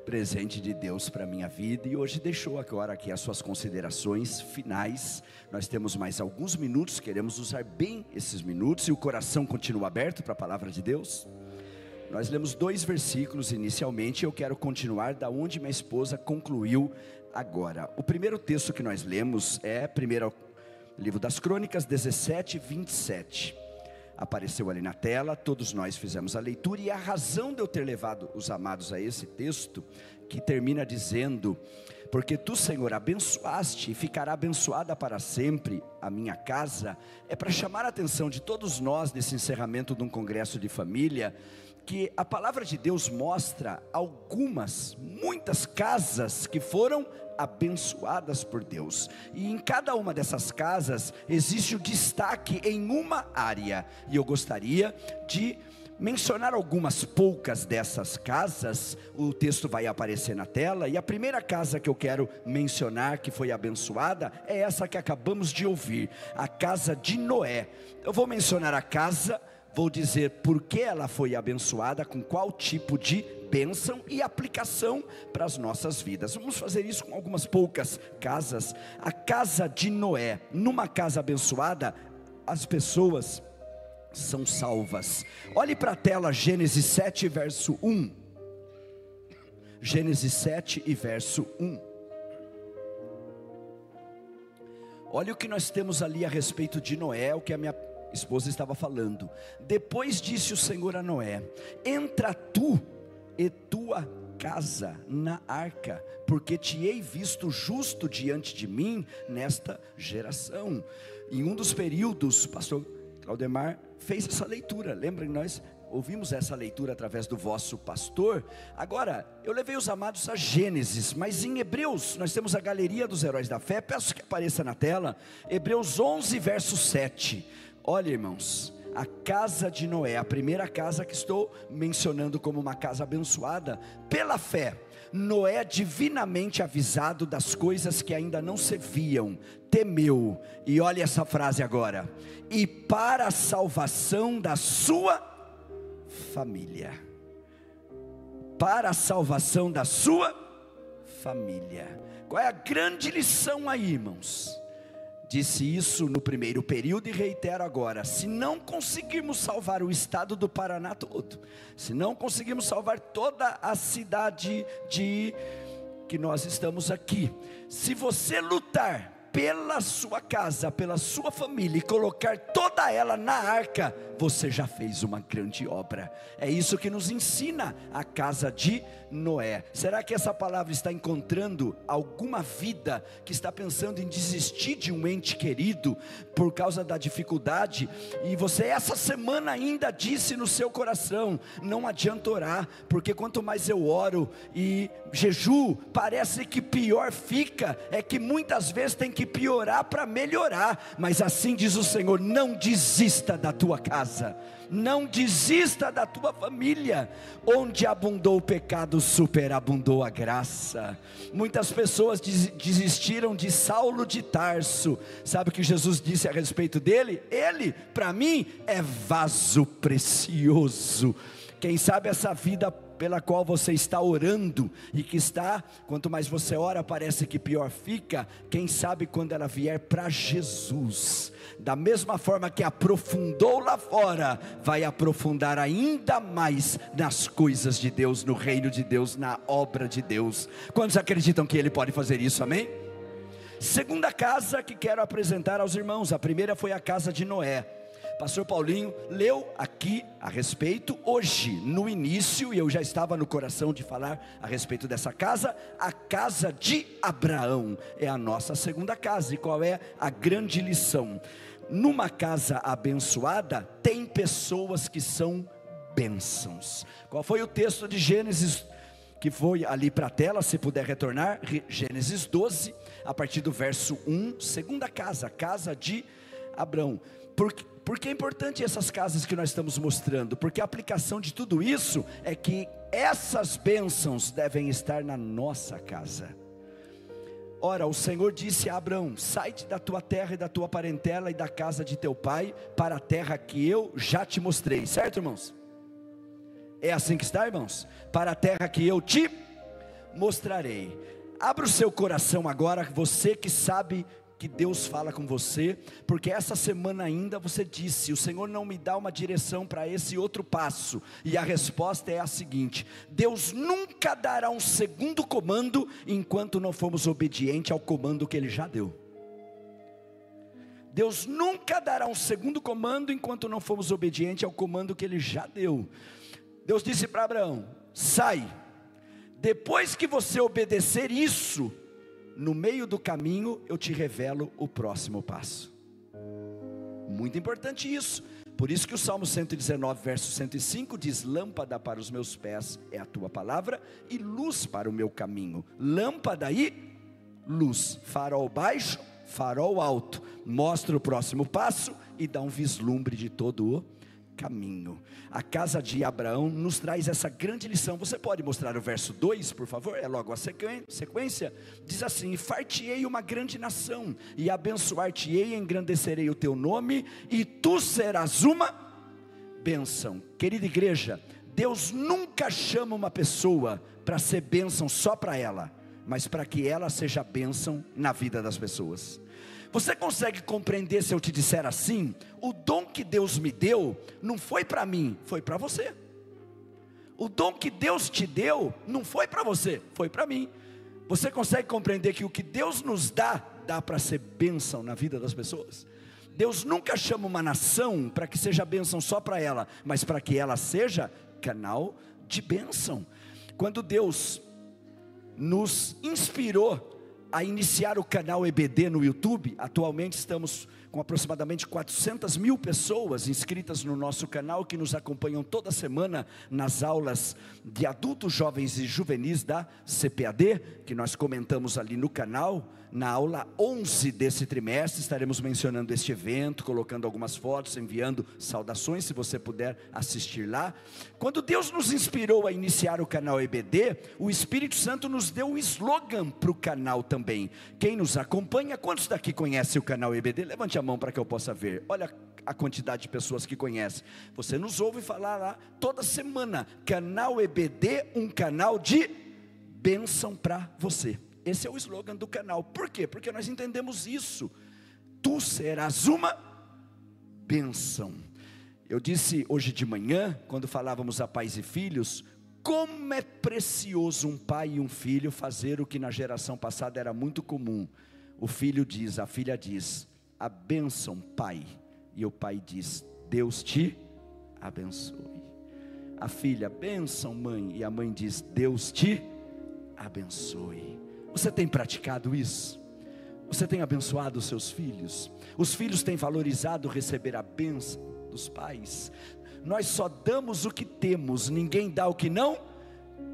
Presente de Deus para a minha vida, e hoje deixou agora aqui as suas considerações finais. Nós temos mais alguns minutos, queremos usar bem esses minutos, e o coração continua aberto para a palavra de Deus. Nós lemos 2 versículos inicialmente, e eu quero continuar da onde minha esposa concluiu agora. O primeiro texto que nós lemos é primeiro livro das Crônicas 17, 27. Apareceu ali na tela, todos nós fizemos a leitura, e a razão de eu ter levado os amados a esse texto, que termina dizendo: porque tu, Senhor, abençoaste e ficará abençoada para sempre a minha casa, é para chamar a atenção de todos nós nesse encerramento de um congresso de família, que a palavra de Deus mostra muitas casas que foram abençoadas por Deus, e em cada uma dessas casas existe o destaque em uma área, e eu gostaria de mencionar algumas poucas dessas casas. O texto vai aparecer na tela, e a primeira casa que eu quero mencionar que foi abençoada é essa que acabamos de ouvir, a casa de Noé. Eu vou mencionar a casa, vou dizer por que ela foi abençoada, com qual tipo de bênção e aplicação para as nossas vidas. Vamos fazer isso com algumas poucas casas. A casa de Noé, numa casa abençoada, as pessoas são salvas. Olhe para a tela, Gênesis 7, verso 1. Gênesis 7 e verso 1. Olha o que nós temos ali a respeito de Noé, o que a minha esposa estava falando. Depois disse o Senhor a Noé: entra tu e tua casa na arca, porque te hei visto justo diante de mim nesta geração. Em um dos períodos, o pastor Claudemar fez essa leitura. Lembra que nós ouvimos essa leitura através do vosso pastor? Agora, eu levei os amados a Gênesis, mas em Hebreus, nós temos a galeria dos heróis da fé. Peço que apareça na tela, Hebreus 11, verso 7. Olha, irmãos, a casa de Noé, a primeira casa que estou mencionando como uma casa abençoada, pela fé, Noé, divinamente avisado das coisas que ainda não se viam, temeu, e olha essa frase agora: e para a salvação da sua família. Para a salvação da sua família. Qual é a grande lição aí, irmãos? Disse isso no primeiro período e reitero agora: se não conseguirmos salvar o estado do Paraná todo, se não conseguirmos salvar toda a cidade que nós estamos aqui, se você lutar pela sua casa, pela sua família, e colocar toda ela na arca, você já fez uma grande obra. É isso que nos ensina a casa de Noé. Será que essa palavra está encontrando alguma vida que está pensando em desistir de um ente querido por causa da dificuldade, e você essa semana ainda disse no seu coração: não adianta orar, porque quanto mais eu oro e jejuo, parece que pior fica? É que muitas vezes tem que piorar para melhorar. Mas assim diz o Senhor: não desista da tua casa, não desista da tua família. Onde abundou o pecado, superabundou a graça. Muitas pessoas desistiram de Saulo de Tarso. Sabe o que Jesus disse a respeito dele? Ele, para mim, é vaso precioso. Quem sabe essa vida pela qual você está orando, e que está, quanto mais você ora, parece que pior fica. Quem sabe quando ela vier para Jesus, da mesma forma que aprofundou lá fora, vai aprofundar ainda mais nas coisas de Deus, no reino de Deus, na obra de Deus. Quantos acreditam que Ele pode fazer isso? Amém? Segunda casa que quero apresentar aos irmãos. A primeira foi a casa de Noé. Pastor Paulinho leu aqui a respeito, hoje no início, e eu já estava no coração de falar a respeito dessa casa. A casa de Abraão é a nossa segunda casa. E qual é a grande lição? Numa casa abençoada, tem pessoas que são bênçãos. Qual foi o texto de Gênesis que foi ali para a tela, se puder retornar? Gênesis 12, a partir do verso 1, segunda casa, casa de Abraão. Por que é importante essas casas que nós estamos mostrando? Porque a aplicação de tudo isso é que essas bênçãos devem estar na nossa casa. Ora, o Senhor disse a Abraão: sai-te da tua terra e da tua parentela e da casa de teu pai, para a terra que eu já te mostrei. Certo, irmãos? É assim que está, irmãos? Para a terra que eu te mostrarei. Abra o seu coração agora, você que sabe que Deus fala com você, porque essa semana ainda você disse: o Senhor não me dá uma direção para esse outro passo, e a resposta é a seguinte: Deus nunca dará um segundo comando, enquanto não formos obedientes ao comando que Ele já deu. Deus nunca dará um segundo comando, enquanto não formos obedientes ao comando que Ele já deu. Deus disse para Abraão: sai, depois que você obedecer isso, no meio do caminho eu te revelo o próximo passo. Muito importante isso. Por isso que o Salmo 119 verso 105 diz: lâmpada para os meus pés é a tua palavra, e luz para o meu caminho. Lâmpada e luz, farol baixo, farol alto, mostra o próximo passo e dá um vislumbre de todo o caminho. A casa de Abraão nos traz essa grande lição. Você pode mostrar o verso 2, por favor? É logo a sequência. Diz assim: e far-te-ei uma grande nação, e abençoar-te-ei, e engrandecerei o teu nome, e tu serás uma bênção. Querida igreja, Deus nunca chama uma pessoa para ser bênção só para ela, mas para que ela seja bênção na vida das pessoas. Você consegue compreender se eu te disser assim? O dom que Deus me deu não foi para mim, foi para você. O dom que Deus te deu não foi para você, foi para mim. Você consegue compreender que o que Deus nos dá para ser bênção na vida das pessoas? Deus nunca chama uma nação para que seja bênção só para ela, mas para que ela seja canal de bênção. Quando Deus nos inspirou a iniciar o canal EBD no YouTube, atualmente estamos com aproximadamente 400 mil pessoas inscritas no nosso canal, que nos acompanham toda semana nas aulas de adultos, jovens e juvenis da CPAD, que nós comentamos ali no canal. Na aula 11 desse trimestre estaremos mencionando este evento, colocando algumas fotos, enviando saudações, se você puder assistir lá. Quando Deus nos inspirou a iniciar o canal EBD, o Espírito Santo nos deu um slogan para o canal também. Quem nos acompanha, quantos daqui conhecem o canal EBD? Levante a mão para que eu possa ver. Olha a quantidade de pessoas que conhecem. Você nos ouve falar lá toda semana: canal EBD, um canal de bênção para você. Esse é o slogan do canal. Por quê? Porque nós entendemos isso. Tu serás uma bênção. Eu disse hoje de manhã, quando falávamos a pais e filhos, como é precioso um pai e um filho fazer o que na geração passada era muito comum. O filho diz, a filha diz: a bênção, pai. E o pai diz: Deus te abençoe. A filha: bênção, mãe. E a mãe diz: Deus te abençoe. Você tem praticado isso? Você tem abençoado os seus filhos? Os filhos têm valorizado receber a bênção dos pais? Nós só damos o que temos, ninguém dá o que não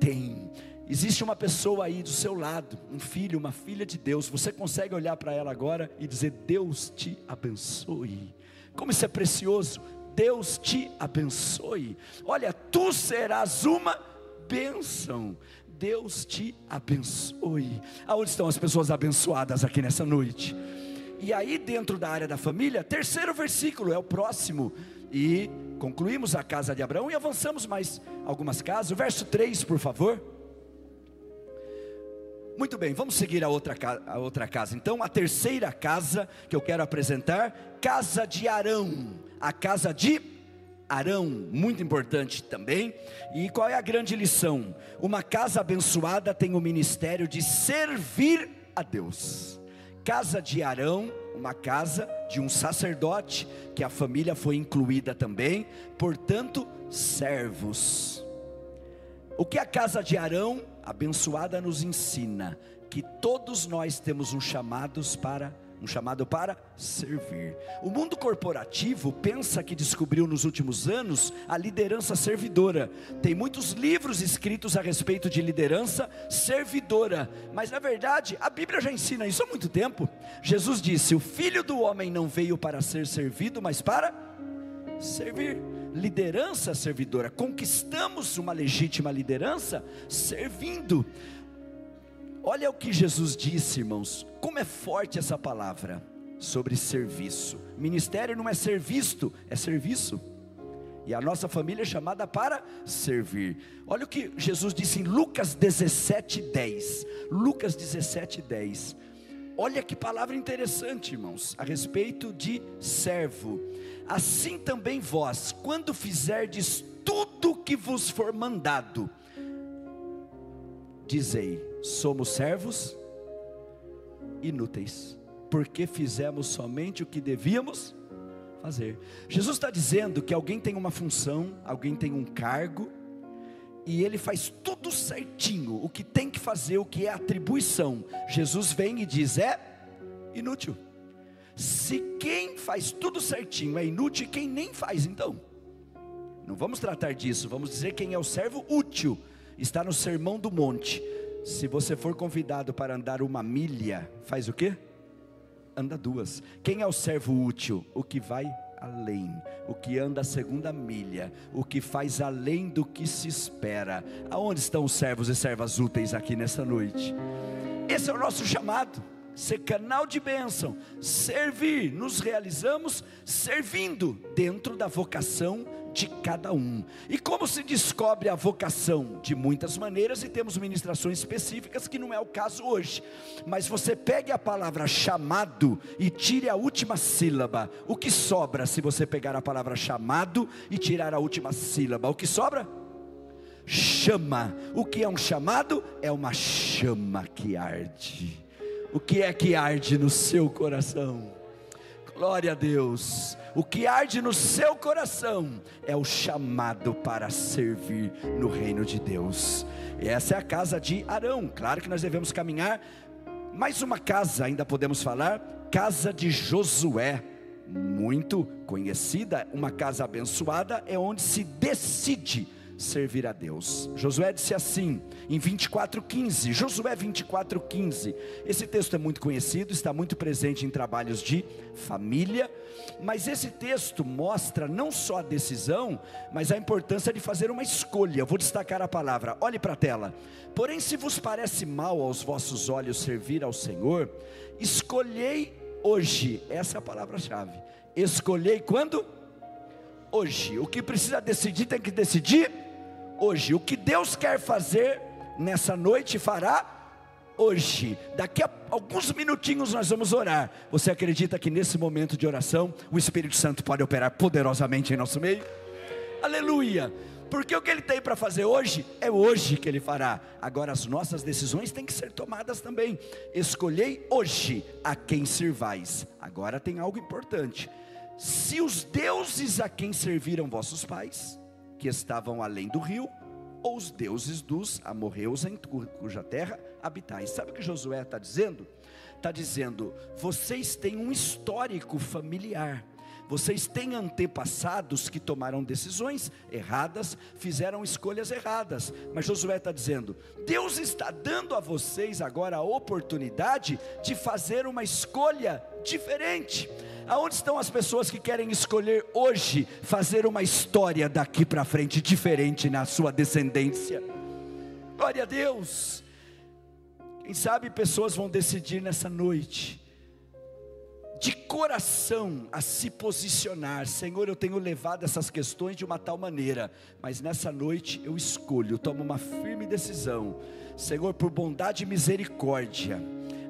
tem. Existe uma pessoa aí do seu lado, um filho, uma filha de Deus. Você consegue olhar para ela agora e dizer: Deus te abençoe. Como isso é precioso. Deus te abençoe. Olha, tu serás uma bênção. Deus te abençoe. Aonde estão as pessoas abençoadas aqui nessa noite? E aí, dentro da área da família, terceiro versículo é o próximo. E concluímos a casa de Abraão e avançamos mais algumas casas. O verso 3, por favor. Muito bem, vamos seguir a outra casa. Então, a terceira casa que eu quero apresentar: casa de Arão. A casa de Arão, muito importante também. E qual é a grande lição? Uma casa abençoada tem o ministério de servir a Deus. Casa de Arão, uma casa de um sacerdote, que a família foi incluída também, portanto, servos. O que a casa de Arão abençoada nos ensina? Que todos nós temos um chamado para servir. O mundo corporativo pensa que descobriu nos últimos anos a liderança servidora. Tem muitos livros escritos a respeito de liderança servidora, mas na verdade a Bíblia já ensina isso há muito tempo. Jesus disse: o Filho do Homem não veio para ser servido, mas para servir. Liderança servidora. Conquistamos uma legítima liderança servindo. Olha o que Jesus disse, irmãos. Como é forte essa palavra sobre serviço. Ministério não é ser visto, é serviço. E a nossa família é chamada para servir. Olha o que Jesus disse em Lucas 17:10. Lucas 17:10. Olha que palavra interessante, irmãos, a respeito de servo. Assim também vós, quando fizerdes tudo o que vos for mandado, dizei: somos servos inúteis, porque fizemos somente o que devíamos fazer. Jesus está dizendo que alguém tem uma função, alguém tem um cargo, e ele faz tudo certinho, o que tem que fazer, o que é atribuição. Jesus vem e diz: é inútil. Se quem faz tudo certinho é inútil, quem nem faz então? Não vamos tratar disso, vamos dizer quem é o servo útil. Está no Sermão do Monte. Se você for convidado para andar 1 milha, faz o quê? Anda 2. Quem é o servo útil? O que vai além, o que anda a 2ª milha, o que faz além do que se espera. Aonde estão os servos e servas úteis aqui nesta noite? Esse é o nosso chamado, ser canal de bênção, servir. Nos realizamos servindo dentro da vocação de cada um. E como se descobre a vocação? De muitas maneiras, e temos ministrações específicas que não é o caso hoje, mas você pegue a palavra chamado e tire a última sílaba. O que sobra se você pegar a palavra chamado e tirar a última sílaba? O que sobra? Chama. O que é um chamado? É uma chama que arde. O que é que arde no seu coração? Glória a Deus. O que arde no seu coração é o chamado para servir no reino de Deus. E essa é a casa de Arão. Claro que nós devemos caminhar. Mais uma casa, ainda podemos falar, casa de Josué, muito conhecida, uma casa abençoada, é onde se decide servir a Deus. Josué disse assim, em 24:15, Josué 24:15, esse texto é muito conhecido, está muito presente em trabalhos de família, mas esse texto mostra não só a decisão, mas a importância de fazer uma escolha. Eu vou destacar a palavra, olhe para a tela. Porém, se vos parece mal aos vossos olhos servir ao Senhor, escolhei hoje, essa é a palavra-chave, escolhei quando? Hoje. O que precisa decidir, tem que decidir hoje. O que Deus quer fazer nessa noite, fará hoje. Daqui a alguns minutinhos nós vamos orar. Você acredita que nesse momento de oração o Espírito Santo pode operar poderosamente em nosso meio? Aleluia! Porque o que Ele tem para fazer hoje, é hoje que Ele fará. Agora as nossas decisões têm que ser tomadas também. Escolhei hoje a quem servais. Agora tem algo importante. Se os deuses a quem serviram vossos pais, que estavam além do rio, ou os deuses dos amorreus em cuja terra habitais. Sabe o que Josué está dizendo? Está dizendo, vocês têm um histórico familiar, vocês têm antepassados que tomaram decisões erradas, fizeram escolhas erradas, mas Josué está dizendo, Deus está dando a vocês agora a oportunidade de fazer uma escolha diferente. Aonde estão as pessoas que querem escolher hoje fazer uma história daqui para frente diferente na sua descendência? Glória a Deus. Quem sabe pessoas vão decidir nessa noite, de coração, a se posicionar. Senhor, eu tenho levado essas questões de uma tal maneira, mas nessa noite eu escolho, tomo uma firme decisão. Senhor, por bondade e misericórdia,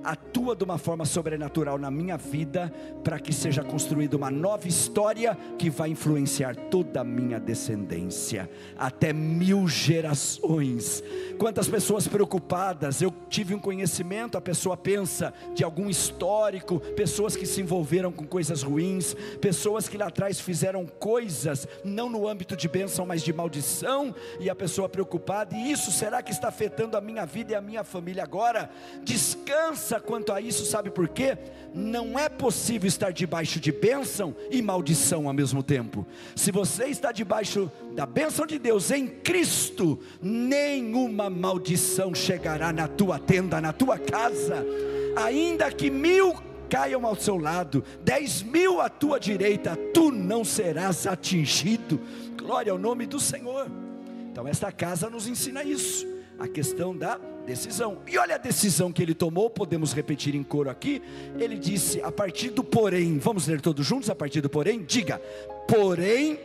atua de uma forma sobrenatural na minha vida, para que seja construída uma nova história, que vai influenciar toda a minha descendência, até 1000 gerações. Quantas pessoas preocupadas, eu tive um conhecimento, a pessoa pensa de algum histórico, pessoas que se envolveram com coisas ruins, pessoas que lá atrás fizeram coisas, não no âmbito de bênção, mas de maldição, e a pessoa preocupada, e isso será que está afetando a minha vida e a minha família agora? Descansa quanto a isso, sabe por quê? Não é possível estar debaixo de bênção e maldição ao mesmo tempo. Se você está debaixo da bênção de Deus em Cristo, nenhuma maldição chegará na tua tenda, na tua casa, ainda que 1000 caiam ao seu lado, 10.000 à tua direita, tu não serás atingido. Glória ao nome do Senhor. Então esta casa nos ensina isso, a questão da decisão. E olha a decisão que ele tomou, podemos repetir em coro aqui. Ele disse a partir do porém, vamos ler todos juntos a partir do porém, diga, porém,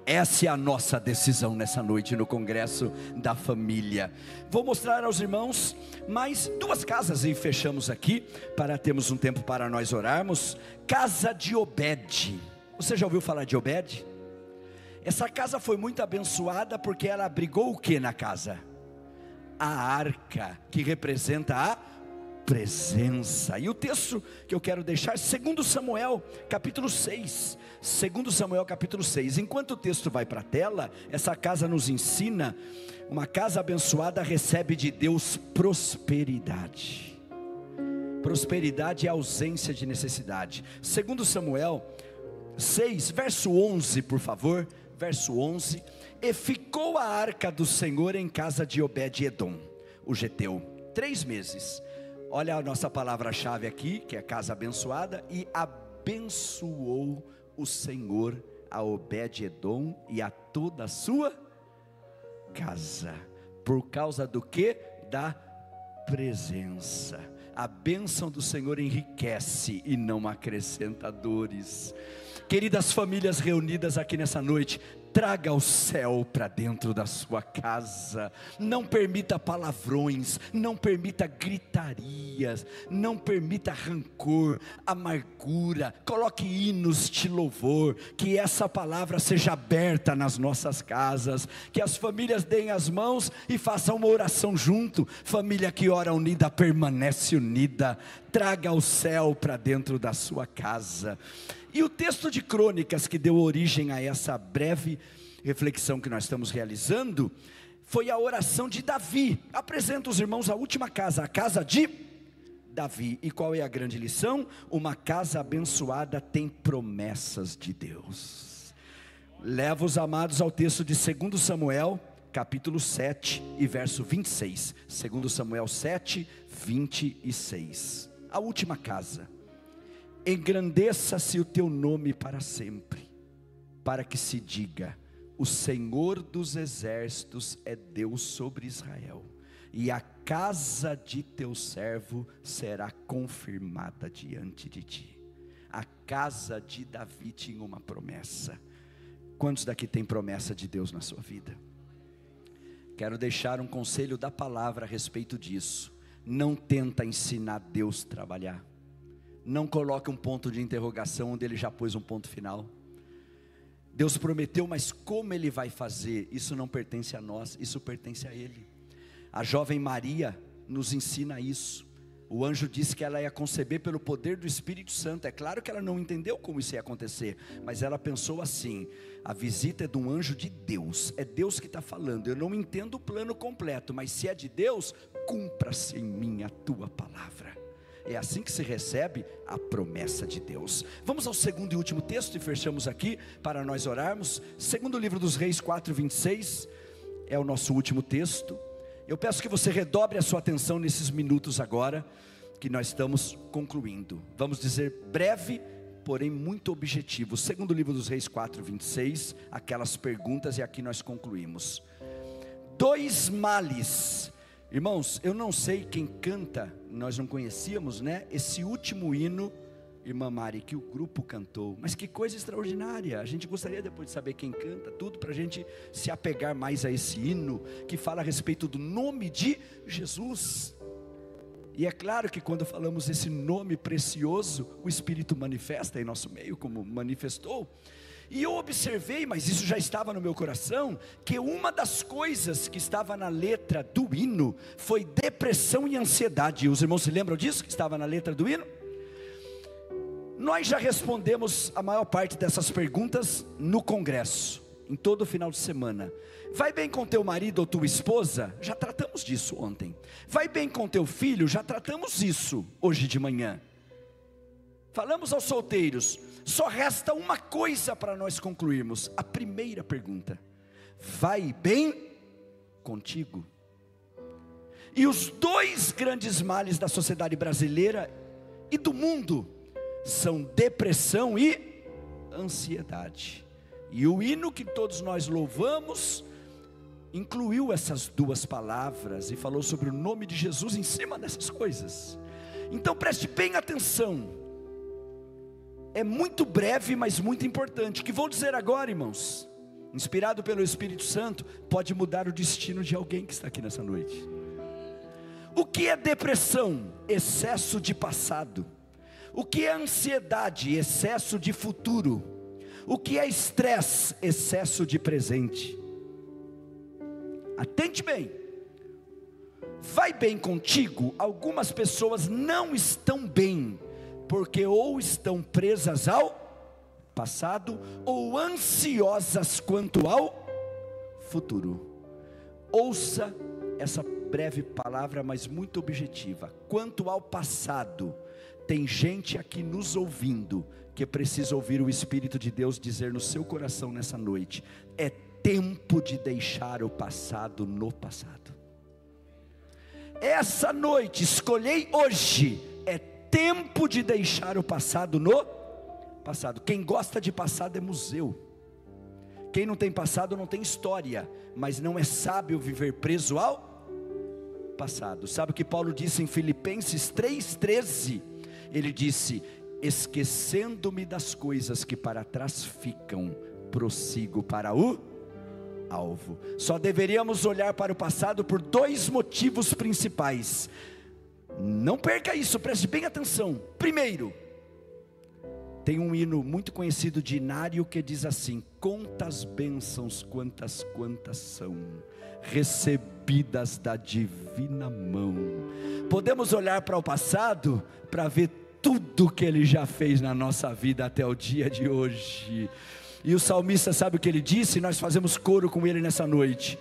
Essa é a nossa decisão nessa noite no Congresso da Família. Vou mostrar aos irmãos mais 2 casas e fechamos aqui, para termos um tempo para nós orarmos. Casa de Obed. Você já ouviu falar de Obed? Essa casa foi muito abençoada porque ela abrigou o que na casa? A arca, que representa a presença. E o texto que eu quero deixar, 2 Samuel capítulo 6. 2 Samuel capítulo 6. Enquanto o texto vai para a tela, essa casa nos ensina: uma casa abençoada recebe de Deus prosperidade. Prosperidade é ausência de necessidade. 2 Samuel 6, verso 11, por favor. Verso 11: e ficou a arca do Senhor em casa de Obed-edom, o geteu, 3 meses. Olha a nossa palavra-chave aqui, que é casa abençoada. E abençoou o Senhor a Obed-edom e a toda a sua casa. Por causa do que? Da presença. A bênção do Senhor enriquece e não acrescenta dores. Queridas famílias reunidas aqui nessa noite, traga o céu para dentro da sua casa. Não permita palavrões, não permita gritarias, não permita rancor, amargura. Coloque hinos de louvor, que essa palavra seja aberta nas nossas casas, que as famílias deem as mãos e façam uma oração junto. Família que ora unida permanece unida. Traga o céu para dentro da sua casa. E o texto de Crônicas que deu origem a essa breve reflexão que nós estamos realizando, foi a oração de Davi. Apresento os irmãos a última casa, a casa de Davi. E qual é a grande lição? Uma casa abençoada tem promessas de Deus. Leva os amados ao texto de 2 Samuel, capítulo 7 e verso 26. 2 Samuel 7, 26. A última casa. Engrandeça-se o teu nome para sempre, para que se diga: o Senhor dos exércitos é Deus sobre Israel, e a casa de teu servo será confirmada diante de ti. A casa de Davi tinha uma promessa. Quantos daqui tem promessa de Deus na sua vida? Quero deixar um conselho da palavra a respeito disso. Não tenta ensinar Deus a trabalhar. Não coloque um ponto de interrogação onde Ele já pôs um ponto final. Deus prometeu, mas como Ele vai fazer? Isso não pertence a nós, isso pertence a Ele. A jovem Maria nos ensina isso. O anjo disse que ela ia conceber pelo poder do Espírito Santo. É claro que ela não entendeu como isso ia acontecer, mas ela pensou assim: a visita é de um anjo de Deus, é Deus que está falando. Eu não entendo o plano completo, mas se é de Deus, cumpra-se em mim a tua palavra. É assim que se recebe a promessa de Deus. Vamos ao segundo e último texto e fechamos aqui para nós orarmos. Segundo livro dos Reis 4:26 é o nosso último texto. Eu peço que você redobre a sua atenção nesses minutos agora, que nós estamos concluindo. Vamos dizer breve, porém muito objetivo. Segundo livro dos Reis 4:26, aquelas perguntas, e aqui nós concluímos. 2 males. Irmãos, eu não sei quem canta, nós não conhecíamos, né? Esse último hino, irmã Mari, que o grupo cantou, mas que coisa extraordinária. A gente gostaria depois de saber quem canta, tudo, para a gente se apegar mais a esse hino, que fala a respeito do nome de Jesus. E é claro que quando falamos esse nome precioso, o Espírito manifesta em nosso meio, como manifestou. E eu observei, mas isso já estava no meu coração, que uma das coisas que estava na letra do hino foi depressão e ansiedade. Os irmãos se lembram disso, que estava na letra do hino? Nós já respondemos a maior parte dessas perguntas no congresso, em todo final de semana. Vai bem com teu marido ou tua esposa? Já tratamos disso ontem. Vai bem com teu filho? Já tratamos isso hoje de manhã. Falamos aos solteiros. Só resta uma coisa para nós concluirmos. A primeira pergunta: vai bem contigo? E os 2 grandes males da sociedade brasileira e do mundo são depressão e ansiedade. E o hino que todos nós louvamos incluiu essas 2 palavras e falou sobre o nome de Jesus em cima dessas coisas. Então preste bem atenção. É muito breve, mas muito importante, que vou dizer agora, irmãos. inspirado pelo Espírito Santo, pode mudar o destino de alguém que está aqui nessa noite. O que é depressão? Excesso de passado. O que é ansiedade? Excesso de futuro. O que é estresse? Excesso de presente. Atente bem. Vai bem contigo? Algumas pessoas não estão bem, porque ou estão presas ao passado, ou ansiosas quanto ao futuro. Ouça essa breve palavra, mas muito objetiva. Quanto ao passado, tem gente aqui nos ouvindo, que precisa ouvir o Espírito de Deus dizer no seu coração nessa noite: é tempo de deixar o passado no passado. Essa noite, escolhei hoje, é tempo de deixar o passado no passado. Quem gosta de passado é museu. Quem não tem passado não tem história, mas não é sábio viver preso ao passado. Sabe o que Paulo disse em Filipenses 3,13? Ele disse: esquecendo-me das coisas que para trás ficam, prossigo para o alvo. Só deveríamos olhar para o passado por dois motivos principais. Não perca isso, preste bem atenção. Primeiro, tem um hino muito conhecido de Inário que diz assim: quantas bênçãos, quantas são recebidas da divina mão. Podemos olhar para o passado para ver tudo que Ele já fez na nossa vida até o dia de hoje. E o salmista, sabe o que ele disse? Nós fazemos coro com ele nessa noite: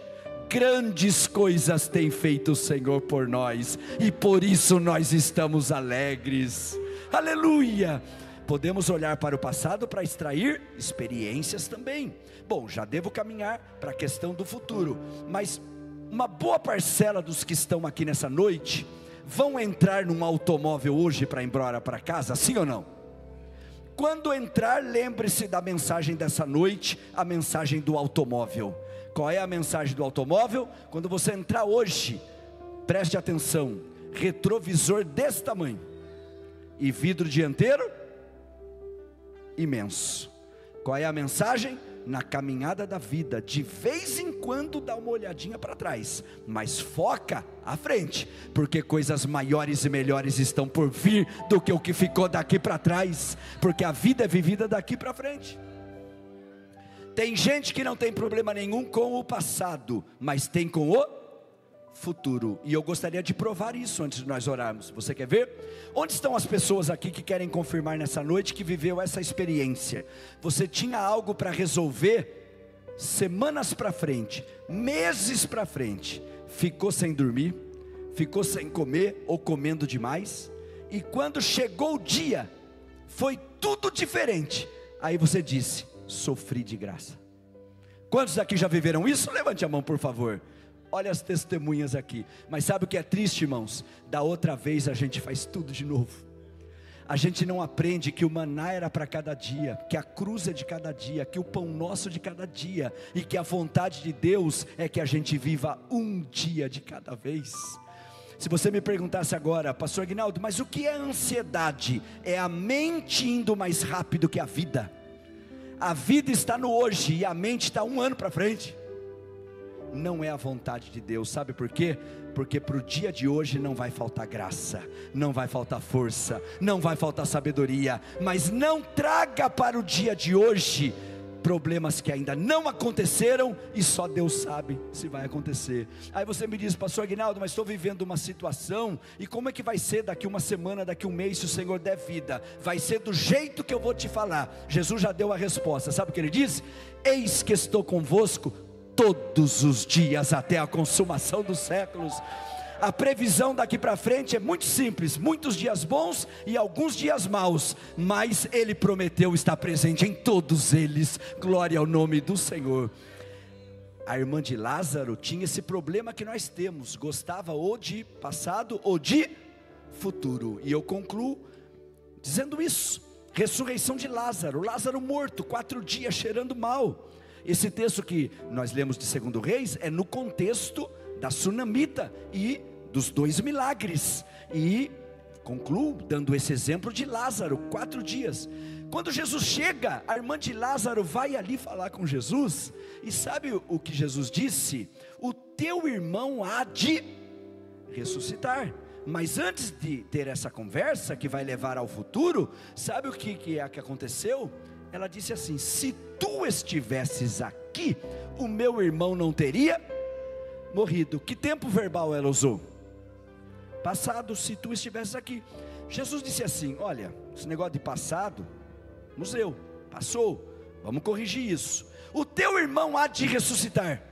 grandes coisas tem feito o Senhor por nós, e por isso nós estamos alegres. Aleluia! Podemos olhar para o passado para extrair experiências também. Bom, já devo caminhar para a questão do futuro, mas uma boa parcela dos que estão aqui nessa noite vão entrar num automóvel hoje para ir embora para casa, sim ou não? Quando entrar, lembre-se da mensagem dessa noite, a mensagem do automóvel. Qual é a mensagem do automóvel? Quando você entrar hoje, preste atenção: retrovisor desse tamanho, e vidro dianteiro imenso. Qual é a mensagem? Na caminhada da vida, de vez em quando dá uma olhadinha para trás, mas foca à frente, porque coisas maiores e melhores estão por vir do que o que ficou daqui para trás, porque a vida é vivida daqui para frente. Tem gente que não tem problema nenhum com o passado, mas tem com o futuro, e eu gostaria de provar isso antes de nós orarmos. Você quer ver? Onde estão as pessoas aqui que querem confirmar nessa noite que viveu essa experiência? Você tinha algo para resolver semanas para frente, meses para frente, ficou sem dormir, ficou sem comer ou comendo demais, e quando chegou o dia, foi tudo diferente. Aí você disse: sofri de graça. Quantos aqui já viveram isso? Levante a mão, por favor. Olha as testemunhas aqui. Mas sabe o que é triste, irmãos? Da outra vez a gente faz tudo de novo. A gente não aprende que o maná era para cada dia, que a cruz é de cada dia, que o pão nosso de cada dia, e que a vontade de Deus é que a gente viva um dia de cada vez. Se você me perguntasse agora: pastor Aguinaldo, mas o que é ansiedade? É a mente indo mais rápido que a vida. A vida está no hoje e a mente está 1 ano para frente. Não é a vontade de Deus, sabe por quê? Porque para o dia de hoje não vai faltar graça, não vai faltar força, não vai faltar sabedoria, mas não traga para o dia de hoje problemas que ainda não aconteceram, e só Deus sabe se vai acontecer. Aí você me diz: pastor Aguinaldo, mas estou vivendo uma situação, e como é que vai ser daqui uma semana, daqui um mês, se o Senhor der vida? Vai ser do jeito que eu vou te falar. Jesus já deu a resposta, sabe o que Ele diz? Eis que estou convosco todos os dias até a consumação dos séculos. A previsão daqui para frente é muito simples: muitos dias bons e alguns dias maus, mas Ele prometeu estar presente em todos eles. Glória ao nome do Senhor. A irmã de Lázaro tinha esse problema que nós temos: gostava ou de passado ou de futuro. E eu concluo dizendo isso: ressurreição de Lázaro. Lázaro morto, 4 dias cheirando mal. Esse texto que nós lemos de 2 Reis é no contexto da sunamita e dos 2 milagres. E concluo dando esse exemplo de Lázaro, 4 dias. Quando Jesus chega, a irmã de Lázaro vai ali falar com Jesus, e sabe o que Jesus disse? O teu irmão há de ressuscitar. Mas antes de ter essa conversa, que vai levar ao futuro, sabe o que aconteceu? Ela disse assim: se tu estivesses aqui, o meu irmão não teria morrido. Que tempo verbal ela usou? Passado, se tu estivesses aqui. Jesus disse assim: olha, esse negócio de passado, museu, passou, vamos corrigir isso. O teu irmão há de ressuscitar.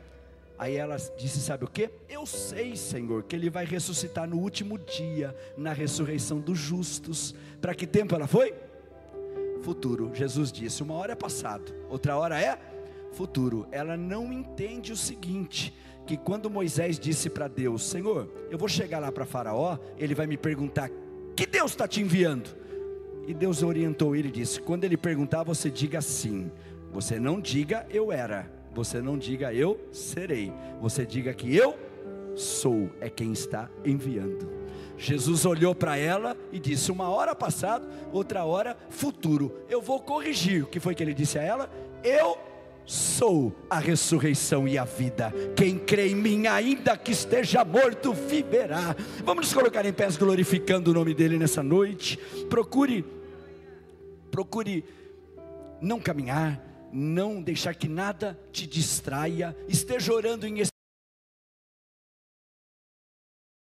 Aí ela disse, sabe o que? Eu sei, Senhor, que ele vai ressuscitar no último dia, na ressurreição dos justos. Para que tempo ela foi? Futuro. Jesus disse, uma hora é passado, outra hora é futuro. Ela não entende o seguinte, que quando Moisés disse para Deus, Senhor, eu vou chegar lá para Faraó, ele vai me perguntar, que Deus está te enviando? E Deus orientou ele e disse, quando ele perguntar, você diga sim. Você não diga eu era, você não diga eu serei, você diga que eu sou, é quem está enviando. Jesus olhou para ela e disse, uma hora passado, outra hora futuro, eu vou corrigir. O que foi que ele disse a ela? Eu sou a ressurreição e a vida, quem crê em mim, ainda que esteja morto, viverá. Vamos nos colocar em pés glorificando o nome dele nessa noite. Procure não caminhar, não deixar que nada te distraia, esteja orando em